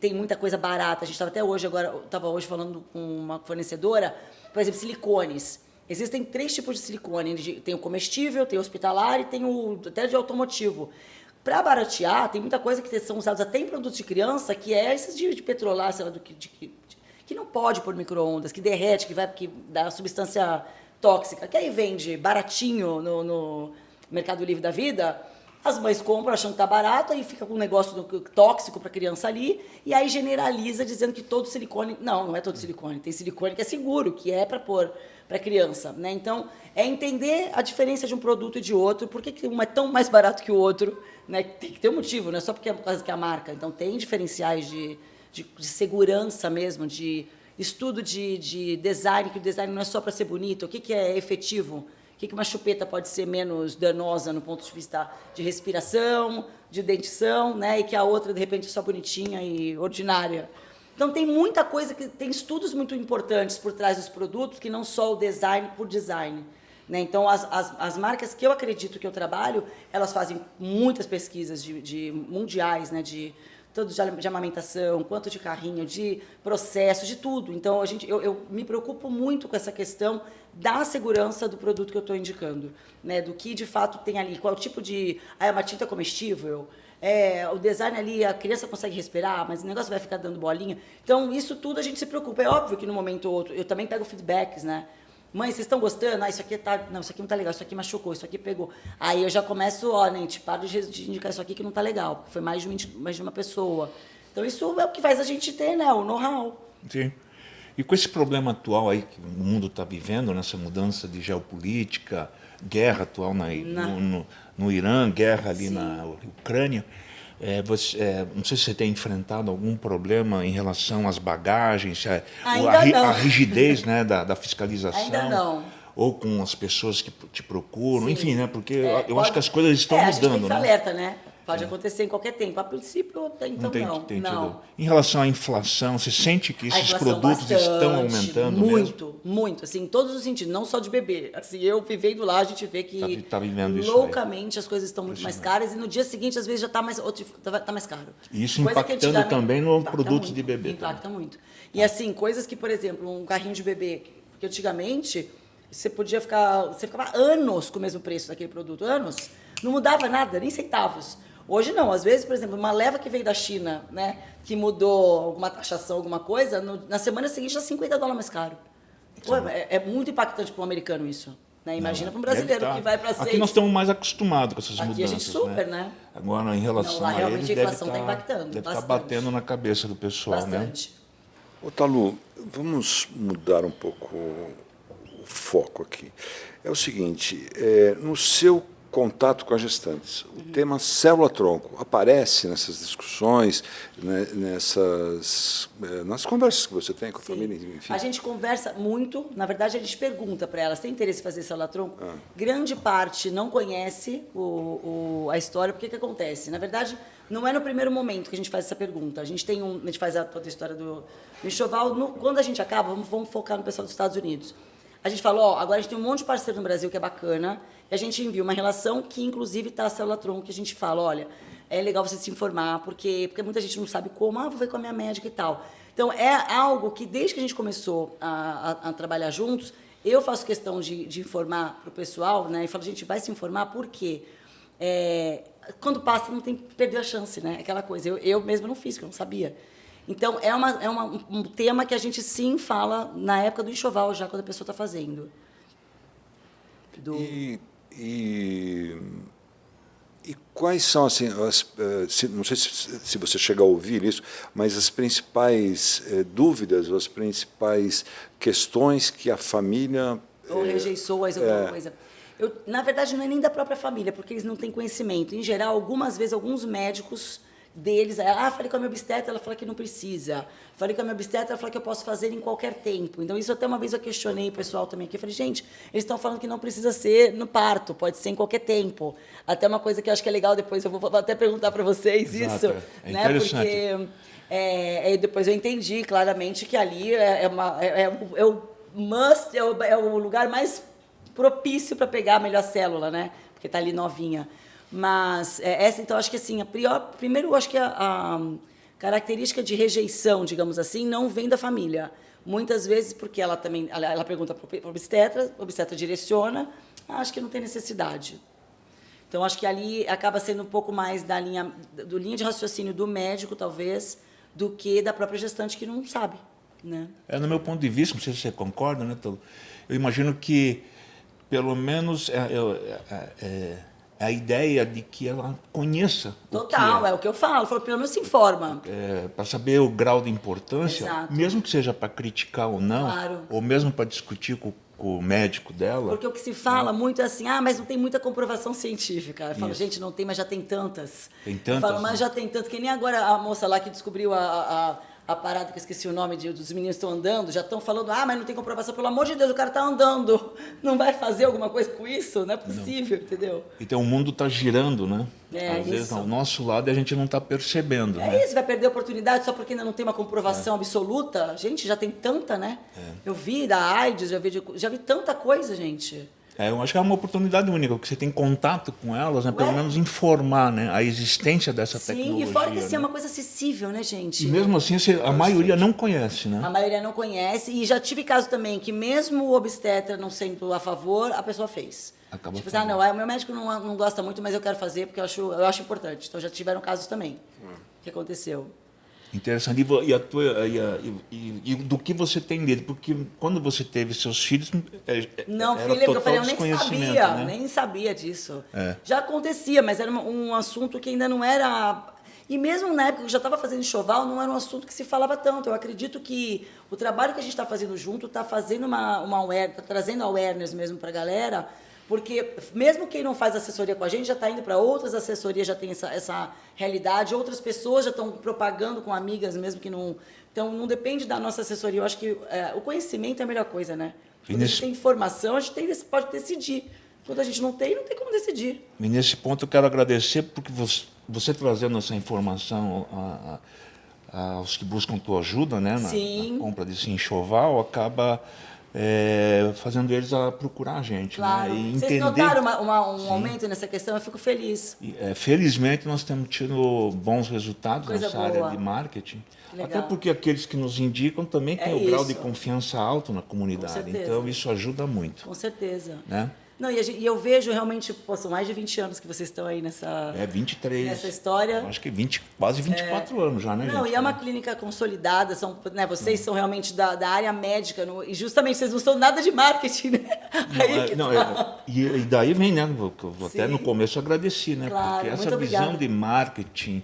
tem muita coisa barata. A gente estava hoje falando com uma fornecedora, por exemplo, silicones. Existem 3 tipos de silicone. Tem o comestível, tem o hospitalar e tem até de automotivo. Para baratear, tem muita coisa que são usados até em produtos de criança, que é esses de petrolar, sei lá, que não pode pôr micro-ondas, que derrete, que dá substância tóxica, que aí vende baratinho no Mercado Livre da vida. As mães compram achando que está barato, aí fica com um negócio tóxico para a criança ali, e aí generaliza dizendo que todo silicone... Não é todo silicone. Tem silicone que é seguro, que é para pôr para a criança. Né? Então, é entender a diferença de um produto e de outro, por que um é tão mais barato que o outro. Né? Tem que ter um motivo, não é só porque é por causa que é a marca. Então, tem diferenciais de segurança mesmo, de estudo de design, que o design não é só para ser bonito. O que é efetivo? O que uma chupeta pode ser menos danosa no ponto de vista de respiração, de dentição, né? E que a outra, de repente, é só bonitinha e ordinária. Então, tem muita coisa, tem estudos muito importantes por trás dos produtos, que não só o design por design. Né? Então, as marcas que eu acredito que eu trabalho, elas fazem muitas pesquisas de mundiais, né? Tanto de amamentação, quanto de carrinho, de processo, de tudo. Então, eu me preocupo muito com essa questão da segurança do produto que eu estou indicando, né? Do que, de fato, tem ali, qual tipo de... é uma tinta comestível, o design ali, a criança consegue respirar, mas o negócio vai ficar dando bolinha. Então, isso tudo a gente se preocupa. É óbvio que, no momento ou outro, eu também pego feedbacks, né? Mãe, vocês estão gostando? Isso aqui não, isso aqui não tá legal, isso aqui machucou, isso aqui pegou. Aí eu já começo, gente, para de indicar isso aqui que não tá legal, porque foi mais de uma pessoa. Então, isso é o que faz a gente ter, né, o know-how. Sim. E com esse problema atual aí que o mundo está vivendo, nessa mudança de geopolítica, guerra atual no Irã, guerra ali na Ucrânia, não sei se você tem enfrentado algum problema em relação às bagagens, a rigidez, né, da fiscalização. Ainda não. Ou com as pessoas que te procuram, Sim. enfim, né? Porque eu acho que as coisas estão mudando, a gente tem que estar né? alerta, né? Pode acontecer em qualquer tempo. A princípio, então não. Em relação à inflação, você sente que esses produtos estão aumentando muito, mesmo? Muito, assim, em todos os sentidos, não só de bebê. Assim, eu vivendo lá, a gente vê que tá vivendo isso loucamente as coisas estão muito mais caras e no dia seguinte, às vezes, já está mais caro. E isso impactando também no produto de bebê. Impacta muito. E assim, coisas que, por exemplo, um carrinho de bebê, porque antigamente você ficava anos com o mesmo preço daquele produto, anos, não mudava nada, nem centavos. Hoje não, às vezes, por exemplo, uma leva que veio da China, né, que mudou alguma taxação, alguma coisa, na semana seguinte já $50 mais caro. Pô, é muito impactante para um americano isso. Né? Imagina para um brasileiro que vai para 6. Aqui nós estamos mais acostumados com essas mudanças. Aqui a gente super, né? Agora, em relação lá, a realmente eles, a inflação está impactando deve estar batendo na cabeça do pessoal, bastante. Ô, Talu, vamos mudar um pouco o foco aqui. É o seguinte, no seu contato com as gestantes, o tema célula-tronco aparece nessas discussões, né, nas conversas que você tem com a família, enfim? A gente conversa muito, na verdade a gente pergunta para elas, tem interesse em fazer célula-tronco? Grande parte não conhece a história, porque que acontece? Na verdade, não é no primeiro momento que a gente faz essa pergunta, a gente faz toda a história do enxoval, quando a gente acaba, vamos focar no pessoal dos Estados Unidos. A gente fala, agora a gente tem um monte de parceiro no Brasil que é bacana, e a gente envia uma relação que, inclusive, está a célula-tronco, que a gente fala, olha, é legal você se informar, porque muita gente não sabe como, vou ver com a minha médica e tal. Então, é algo que, desde que a gente começou a trabalhar juntos, eu faço questão de informar para o pessoal, né, e falo, gente, vai se informar, porque quando passa, não tem que perder a chance, né, aquela coisa. Eu mesma não fiz, porque eu não sabia. Então, é um tema que a gente, sim, fala na época do enxoval, já quando a pessoa está fazendo. E quais são, assim, não sei se você chega a ouvir isso, mas as principais dúvidas, ou as principais questões que a família... Ou rejeições, alguma coisa. Na verdade, não é nem da própria família, porque eles não têm conhecimento. Em geral, algumas vezes, alguns médicos deles, falei com a minha obstetra, ela fala que não precisa. Falei com a minha obstetra, ela fala que eu posso fazer em qualquer tempo. Então, isso até uma vez eu questionei o pessoal também aqui. Eu falei, gente, eles estão falando que não precisa ser no parto, pode ser em qualquer tempo. Até uma coisa que eu acho que é legal, depois eu vou até perguntar para vocês. Exato, isso. É interessante. Porque depois eu entendi claramente que ali é o lugar mais propício para pegar a melhor célula, né? Porque está ali novinha. Mas então, acho que assim, primeiro, eu acho que a característica de rejeição, digamos assim, não vem da família. Muitas vezes, porque ela pergunta para o obstetra direciona, acho que não tem necessidade. Então, acho que ali acaba sendo um pouco mais da linha de raciocínio do médico, talvez, do que da própria gestante que não sabe. Né? No meu ponto de vista, não sei se você concorda, né, Tolo? Eu imagino que, pelo menos, a ideia de que ela conheça. Total, é o que eu falo. Pelo menos se informa. Para saber o grau de importância, Exato. Mesmo que seja para criticar ou não, claro. Ou mesmo para discutir com o médico dela. Porque o que se fala muito é assim, mas não tem muita comprovação científica. Eu falo, gente, não tem, mas já tem tantas. Tem tantas. Eu falo, mas já tem tantas. Que nem agora a moça lá que descobriu a parada, que eu esqueci o nome, dos meninos que estão andando, já estão falando, mas não tem comprovação, pelo amor de Deus, o cara está andando, não vai fazer alguma coisa com isso? Não é possível, entendeu? Então o mundo está girando, né? Às vezes ao nosso lado e a gente não está percebendo. Isso, vai perder a oportunidade só porque ainda não tem uma comprovação absoluta? Gente, já tem tanta, né? Eu vi da AIDS, já vi tanta coisa, gente. Eu acho que é uma oportunidade única, porque você tem contato com elas, né? Pelo menos informar, né? A existência dessa tecnologia. Sim, e fora que assim, é uma coisa acessível, né, gente? E mesmo assim, a maioria não conhece, né? A maioria não conhece, e já tive caso também que mesmo o obstetra não sendo a favor, a pessoa fez. Acabou tipo, não, o meu médico não gosta muito, mas eu quero fazer porque eu acho importante. Então já tiveram casos também que aconteceu. Interessante. E do que você tem dele? Porque quando você teve seus filhos, não, era filha, total eu falei, eu nem sabia disso. Já acontecia, mas era um assunto que ainda não era... E mesmo na época que eu já estava fazendo enxoval, não era um assunto que se falava tanto. Eu acredito que o trabalho que a gente está fazendo junto está fazendo tá trazendo awareness mesmo para a galera, porque mesmo quem não faz assessoria com a gente já está indo para outras assessorias, já tem essa realidade, outras pessoas já estão propagando com amigas mesmo que não... Então, não depende da nossa assessoria. Eu acho que o conhecimento é a melhor coisa, né? Quando a gente tem informação, a gente pode decidir. Quando a gente não tem como decidir. E nesse ponto eu quero agradecer porque você trazendo essa informação aos que buscam tua ajuda, né, na compra desse enxoval, acaba fazendo eles a procurar a gente. Claro. Né, e vocês entender... notaram um aumento nessa questão? Eu fico feliz. Felizmente nós temos tido bons resultados Coisa nessa boa. área de marketing. Legal. Até porque aqueles que nos indicam também têm o grau de confiança alto na comunidade. Então isso ajuda muito. Com certeza. Né? Não, e eu vejo realmente, são mais de 20 anos que vocês estão aí nessa... 23. Nessa história. Acho que quase 24 anos já, né, Não, gente? E é uma clínica consolidada, vocês são realmente da área médica, e justamente vocês não são nada de marketing, né? E daí vem, né? Eu até no começo agradeci, né? Claro, porque essa visão de marketing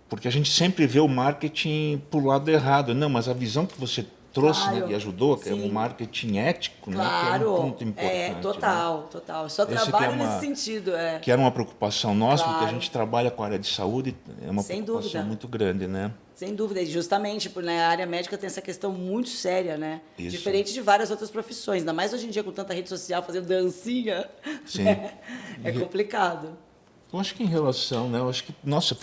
porque a gente sempre vê o marketing por lado errado. Não, mas a visão que você trouxe, né, e ajudou, que é um marketing ético, né, que é um ponto importante. Total. Eu só trabalho nesse sentido. Que era uma preocupação nossa, Claro. porque a gente trabalha com a área de saúde, é uma preocupação muito grande, né? Sem dúvida, e justamente porque a área médica tem essa questão muito séria, né? Isso. Diferente de várias outras profissões, ainda mais hoje em dia com tanta rede social fazendo dancinha. Sim. É complicado. Eu acho que em relação, né? Eu acho que, nossa,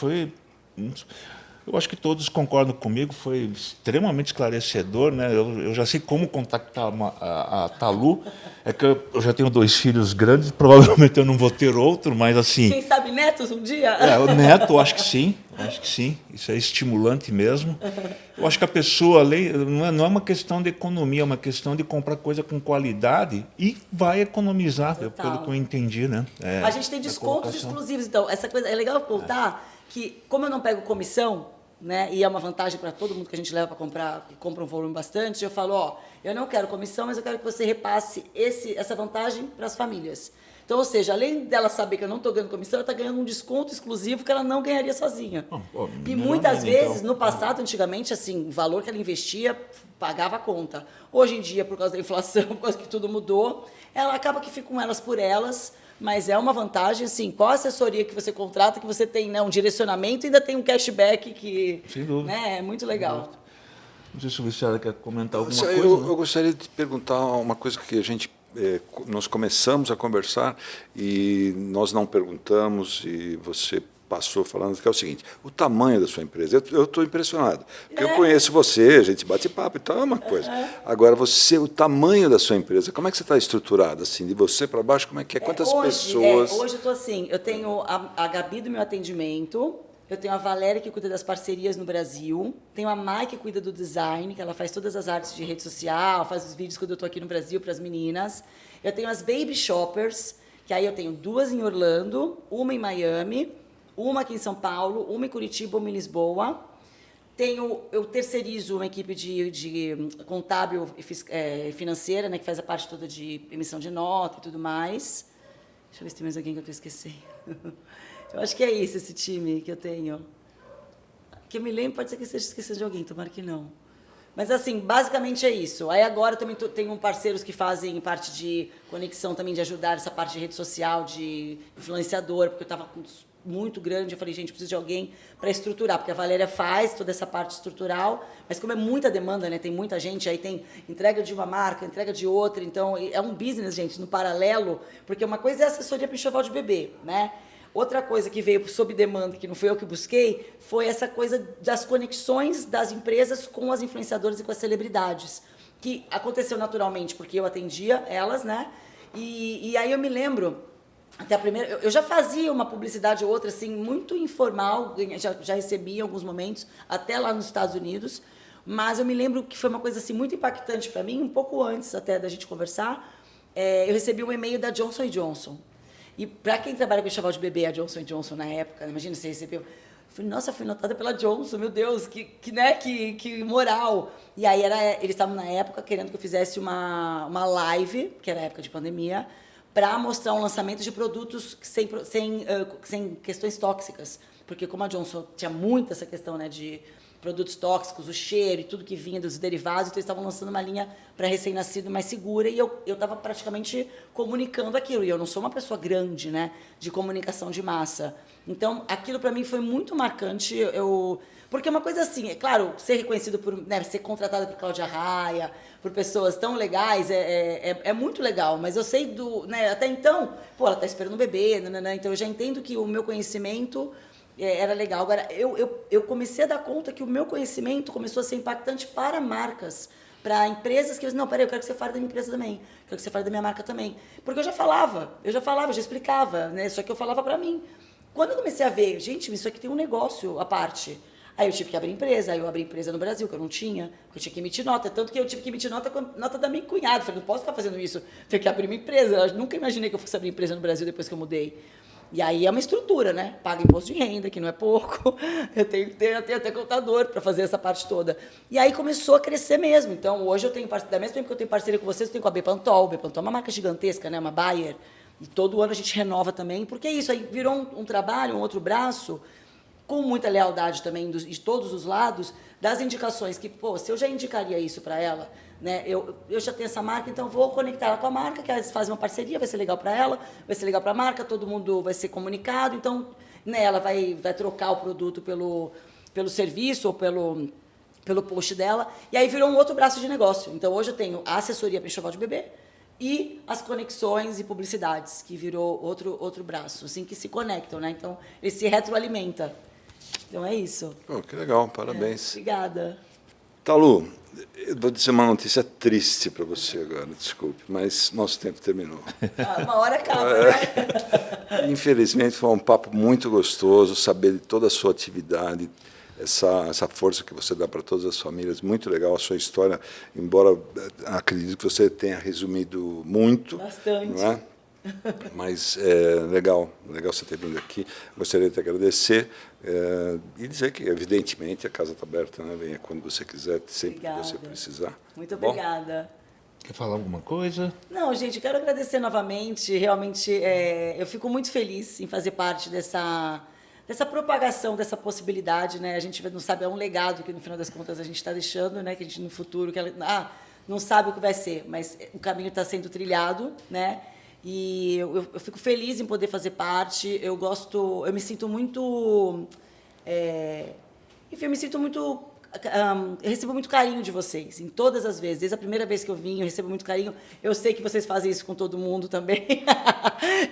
eu acho que todos concordam comigo, foi extremamente esclarecedor, né? Eu já sei como contactar a Talu. É que eu já tenho 2 filhos grandes, provavelmente eu não vou ter outro, mas assim... Quem sabe netos um dia? O neto, acho que sim. Isso é estimulante mesmo. Eu acho que a pessoa, não é uma questão de economia, é uma questão de comprar coisa com qualidade e vai economizar, pelo que eu entendi, né? A gente tem descontos exclusivos, então, essa coisa é legal contar que, como eu não pego comissão, né, e é uma vantagem para todo mundo que a gente leva para comprar, que compra um volume bastante, eu falo, eu não quero comissão, mas eu quero que você repasse essa vantagem para as famílias. Então, ou seja, além dela saber que eu não estou ganhando comissão, ela está ganhando um desconto exclusivo que ela não ganharia sozinha. E muitas vezes, no passado, antigamente, assim, o valor que ela investia pagava a conta. Hoje em dia, por causa da inflação, por causa que tudo mudou, ela acaba que fica com elas por elas, mas é uma vantagem, assim, qual assessoria que você contrata, que você tem, né, um direcionamento e ainda tem um cashback que... Sem dúvida. Né, é muito legal. Não sei se o Vicente quer comentar alguma coisa. Eu gostaria de te perguntar uma coisa que nós começamos a conversar e nós não perguntamos e você passou falando, que é o seguinte, o tamanho da sua empresa. Eu estou impressionado, porque eu conheço você, a gente bate papo e tal, é uma coisa. Agora, o tamanho da sua empresa, como é que você está estruturado, assim, de você para baixo, como é que é? Quantas pessoas? Hoje eu estou assim, eu tenho a Gabi do meu atendimento, eu tenho a Valéria, que cuida das parcerias no Brasil, tenho a Mai, que cuida do design, que ela faz todas as artes de rede social, faz os vídeos quando eu estou aqui no Brasil para as meninas. Eu tenho as Baby Shoppers, que aí eu tenho 2 em Orlando, uma em Miami, uma aqui em São Paulo, uma em Curitiba, uma em Lisboa. Eu terceirizo uma equipe de contábil e financeira, né, que faz a parte toda de emissão de nota e tudo mais. Deixa eu ver se tem mais alguém que eu estou esquecendo. Eu acho que é isso, esse time que eu tenho. Que eu me lembro, pode ser que eu esteja esquecendo de alguém, tomara que não. Mas, assim, basicamente é isso. Aí agora também tenho parceiros que fazem parte de conexão também, de ajudar essa parte de rede social, de influenciador, porque eu estava muito grande, eu falei, gente, preciso de alguém para estruturar, porque a Valéria faz toda essa parte estrutural, mas como é muita demanda, né, tem muita gente, aí tem entrega de uma marca, entrega de outra, então é um business, gente, no paralelo, porque uma coisa é assessoria para enxoval de bebê, né? Outra coisa que veio sob demanda, que não fui eu que busquei, foi essa coisa das conexões das empresas com as influenciadoras e com as celebridades, que aconteceu naturalmente, porque eu atendia elas, né? E aí eu me lembro, até a primeira, eu já fazia uma publicidade ou outra, assim, muito informal, já recebi em alguns momentos, até lá nos Estados Unidos, mas eu me lembro que foi uma coisa assim, muito impactante para mim, um pouco antes até da gente conversar, eu recebi um e-mail da Johnson & Johnson. E para quem trabalha com enxoval de bebê, a Johnson & Johnson na época, imagina você recebeu. Eu falei, nossa, fui notada pela Johnson, meu Deus, que moral. E aí eles estavam na época querendo que eu fizesse uma live, que era a época de pandemia, para mostrar um lançamento de produtos sem questões tóxicas. Porque como a Johnson tinha muito essa questão, né, de produtos tóxicos, o cheiro e tudo que vinha dos derivados, então eles estavam lançando uma linha para recém-nascido mais segura e eu estava praticamente comunicando aquilo. E eu não sou uma pessoa grande, né, de comunicação de massa. Então, aquilo para mim foi muito marcante. Porque é uma coisa assim, é claro, ser reconhecido por, né, ser contratado por Cláudia Raia, por pessoas tão legais, é muito legal. Mas eu sei né, até então, pô, ela está esperando um bebê, né, então eu já entendo que o meu conhecimento era legal. Agora, eu comecei a dar conta que o meu conhecimento começou a ser impactante para marcas, para empresas que eu disse, não, peraí, eu quero que você fale da minha empresa também, quero que você fale da minha marca também. Porque eu já falava, eu já explicava, né? Só que eu falava para mim. Quando eu comecei a ver, gente, isso aqui tem um negócio à parte. Aí eu tive que abrir empresa, aí eu abri empresa no Brasil, que eu não tinha, porque eu tinha que emitir nota, tanto que eu tive que emitir nota com a nota da minha cunhada. Falei, não posso ficar fazendo isso, tenho que abrir uma empresa. Eu nunca imaginei que eu fosse abrir empresa no Brasil depois que eu mudei. E aí é uma estrutura, né? Paga imposto de renda, que não é pouco. Eu tenho até contador para fazer essa parte toda. E aí começou a crescer mesmo. Então, hoje eu tenho parceria, da mesma tempo que eu tenho parceria com vocês, eu tenho com a Bepantol. Bepantol é uma marca gigantesca, né? Uma Bayer. E todo ano a gente renova também, porque é isso, aí virou um trabalho, um outro braço, com muita lealdade também de todos os lados, das indicações que, pô, se eu já indicaria isso para ela, né, eu já tenho essa marca, então vou conectar ela com a marca, que elas fazem uma parceria, vai ser legal para ela, vai ser legal para a marca, todo mundo vai ser comunicado, então, né, ela vai trocar o produto pelo serviço ou pelo post dela, e aí virou um outro braço de negócio. Então, hoje eu tenho a assessoria para enxoval de bebê e as conexões e publicidades, que virou outro braço, assim, que se conectam, né? Então, ele se retroalimenta. Então, é isso. Pô, que legal, parabéns. Obrigada. Talu, eu vou dizer uma notícia triste para você agora, desculpe, mas nosso tempo terminou. Uma hora acaba, né? Infelizmente, foi um papo muito gostoso, saber de toda a sua atividade, essa força que você dá para todas as famílias. Muito legal a sua história, embora acredito que você tenha resumido muito. Bastante. Não é? Mas legal você ter vindo aqui. Gostaria de te agradecer e dizer que, evidentemente, a casa está aberta, né? Venha quando você quiser, sempre Obrigada. que você precisar. Muito Bom? obrigada. Quer falar alguma coisa? Não, gente, eu quero agradecer novamente. Realmente, eu fico muito feliz em fazer parte dessa propagação, dessa possibilidade, né? A gente não sabe, é um legado que, no final das contas, a gente está deixando, né? Que a gente, no futuro, não sabe o que vai ser, mas o caminho está sendo trilhado, né? E eu fico feliz em poder fazer parte. Eu me sinto muito... enfim, eu me sinto muito... eu recebo muito carinho de vocês, em todas as vezes. Desde a primeira vez que eu vim, eu recebo muito carinho. Eu sei que vocês fazem isso com todo mundo também.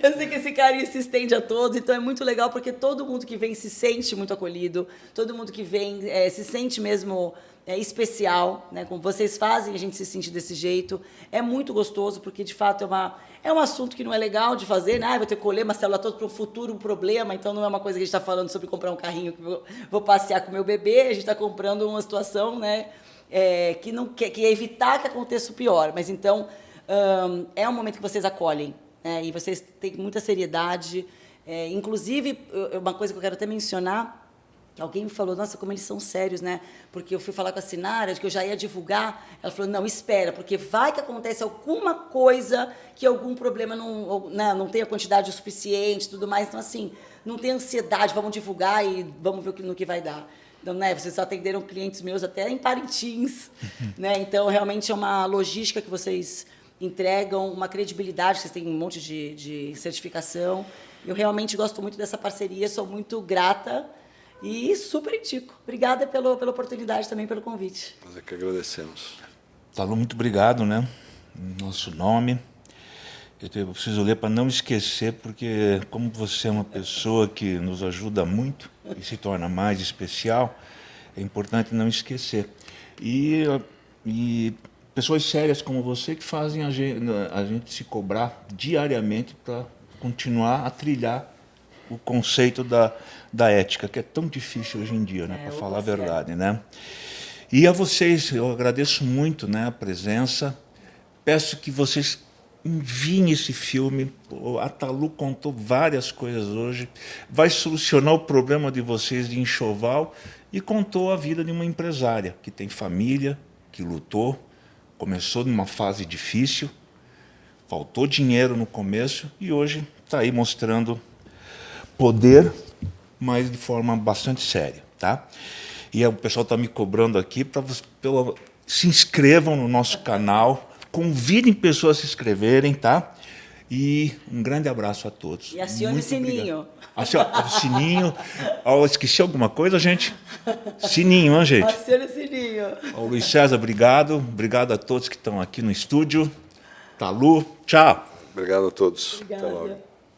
Eu sei que esse carinho se estende a todos. Então, é muito legal, porque todo mundo que vem se sente muito acolhido. Todo mundo que vem se sente mesmo especial, né? Como vocês fazem, a gente se sente desse jeito. É muito gostoso, porque, de fato, é um assunto que não é legal de fazer, né? Vou ter que colher uma célula toda para o futuro, um problema. Então, não é uma coisa que a gente está falando sobre comprar um carrinho que vou passear com o meu bebê. A gente está comprando uma situação, né, que é evitar que aconteça o pior. Mas, então, é um momento que vocês acolhem, né? E vocês têm muita seriedade. Inclusive, uma coisa que eu quero até mencionar, alguém me falou, nossa, como eles são sérios, né? Porque eu fui falar com a Sinara, de que eu já ia divulgar. Ela falou, não, espera, porque vai que acontece alguma coisa, que algum problema não tenha quantidade o suficiente, tudo mais. Então, assim, não tem ansiedade, vamos divulgar e vamos ver no que vai dar. Então, né, vocês atenderam clientes meus até em Parintins, né? Então, realmente é uma logística que vocês entregam, uma credibilidade, vocês têm um monte de certificação. Eu realmente gosto muito dessa parceria, sou muito grata. E super indico. Obrigada pela oportunidade também, pelo convite. Nós é que agradecemos. Talu, muito obrigado, né? Nosso nome. Eu preciso ler para não esquecer, porque como você é uma pessoa que nos ajuda muito e se torna mais especial, é importante não esquecer. E pessoas sérias como você que fazem a gente se cobrar diariamente para continuar a trilhar o conceito da ética, que é tão difícil hoje em dia, né, para falar a verdade, né? E a vocês, eu agradeço muito, né, a presença. Peço que vocês enviem esse filme. A Talu contou várias coisas hoje. Vai solucionar o problema de vocês de enxoval e contou a vida de uma empresária que tem família, que lutou, começou numa fase difícil, faltou dinheiro no começo e hoje está aí mostrando poder, mas de forma bastante séria, tá? E o pessoal está me cobrando aqui para se inscrevam no nosso canal, convidem pessoas a se inscreverem, tá? E um grande abraço a todos. E acione Muito o sininho. obrigado. O sininho. Oh, esqueci alguma coisa, gente? Sininho, hein, gente? Acione o sininho. Ô, Luiz César, obrigado. Obrigado a todos que estão aqui no estúdio. Talu, tchau. Obrigado a todos. Obrigada. Até logo.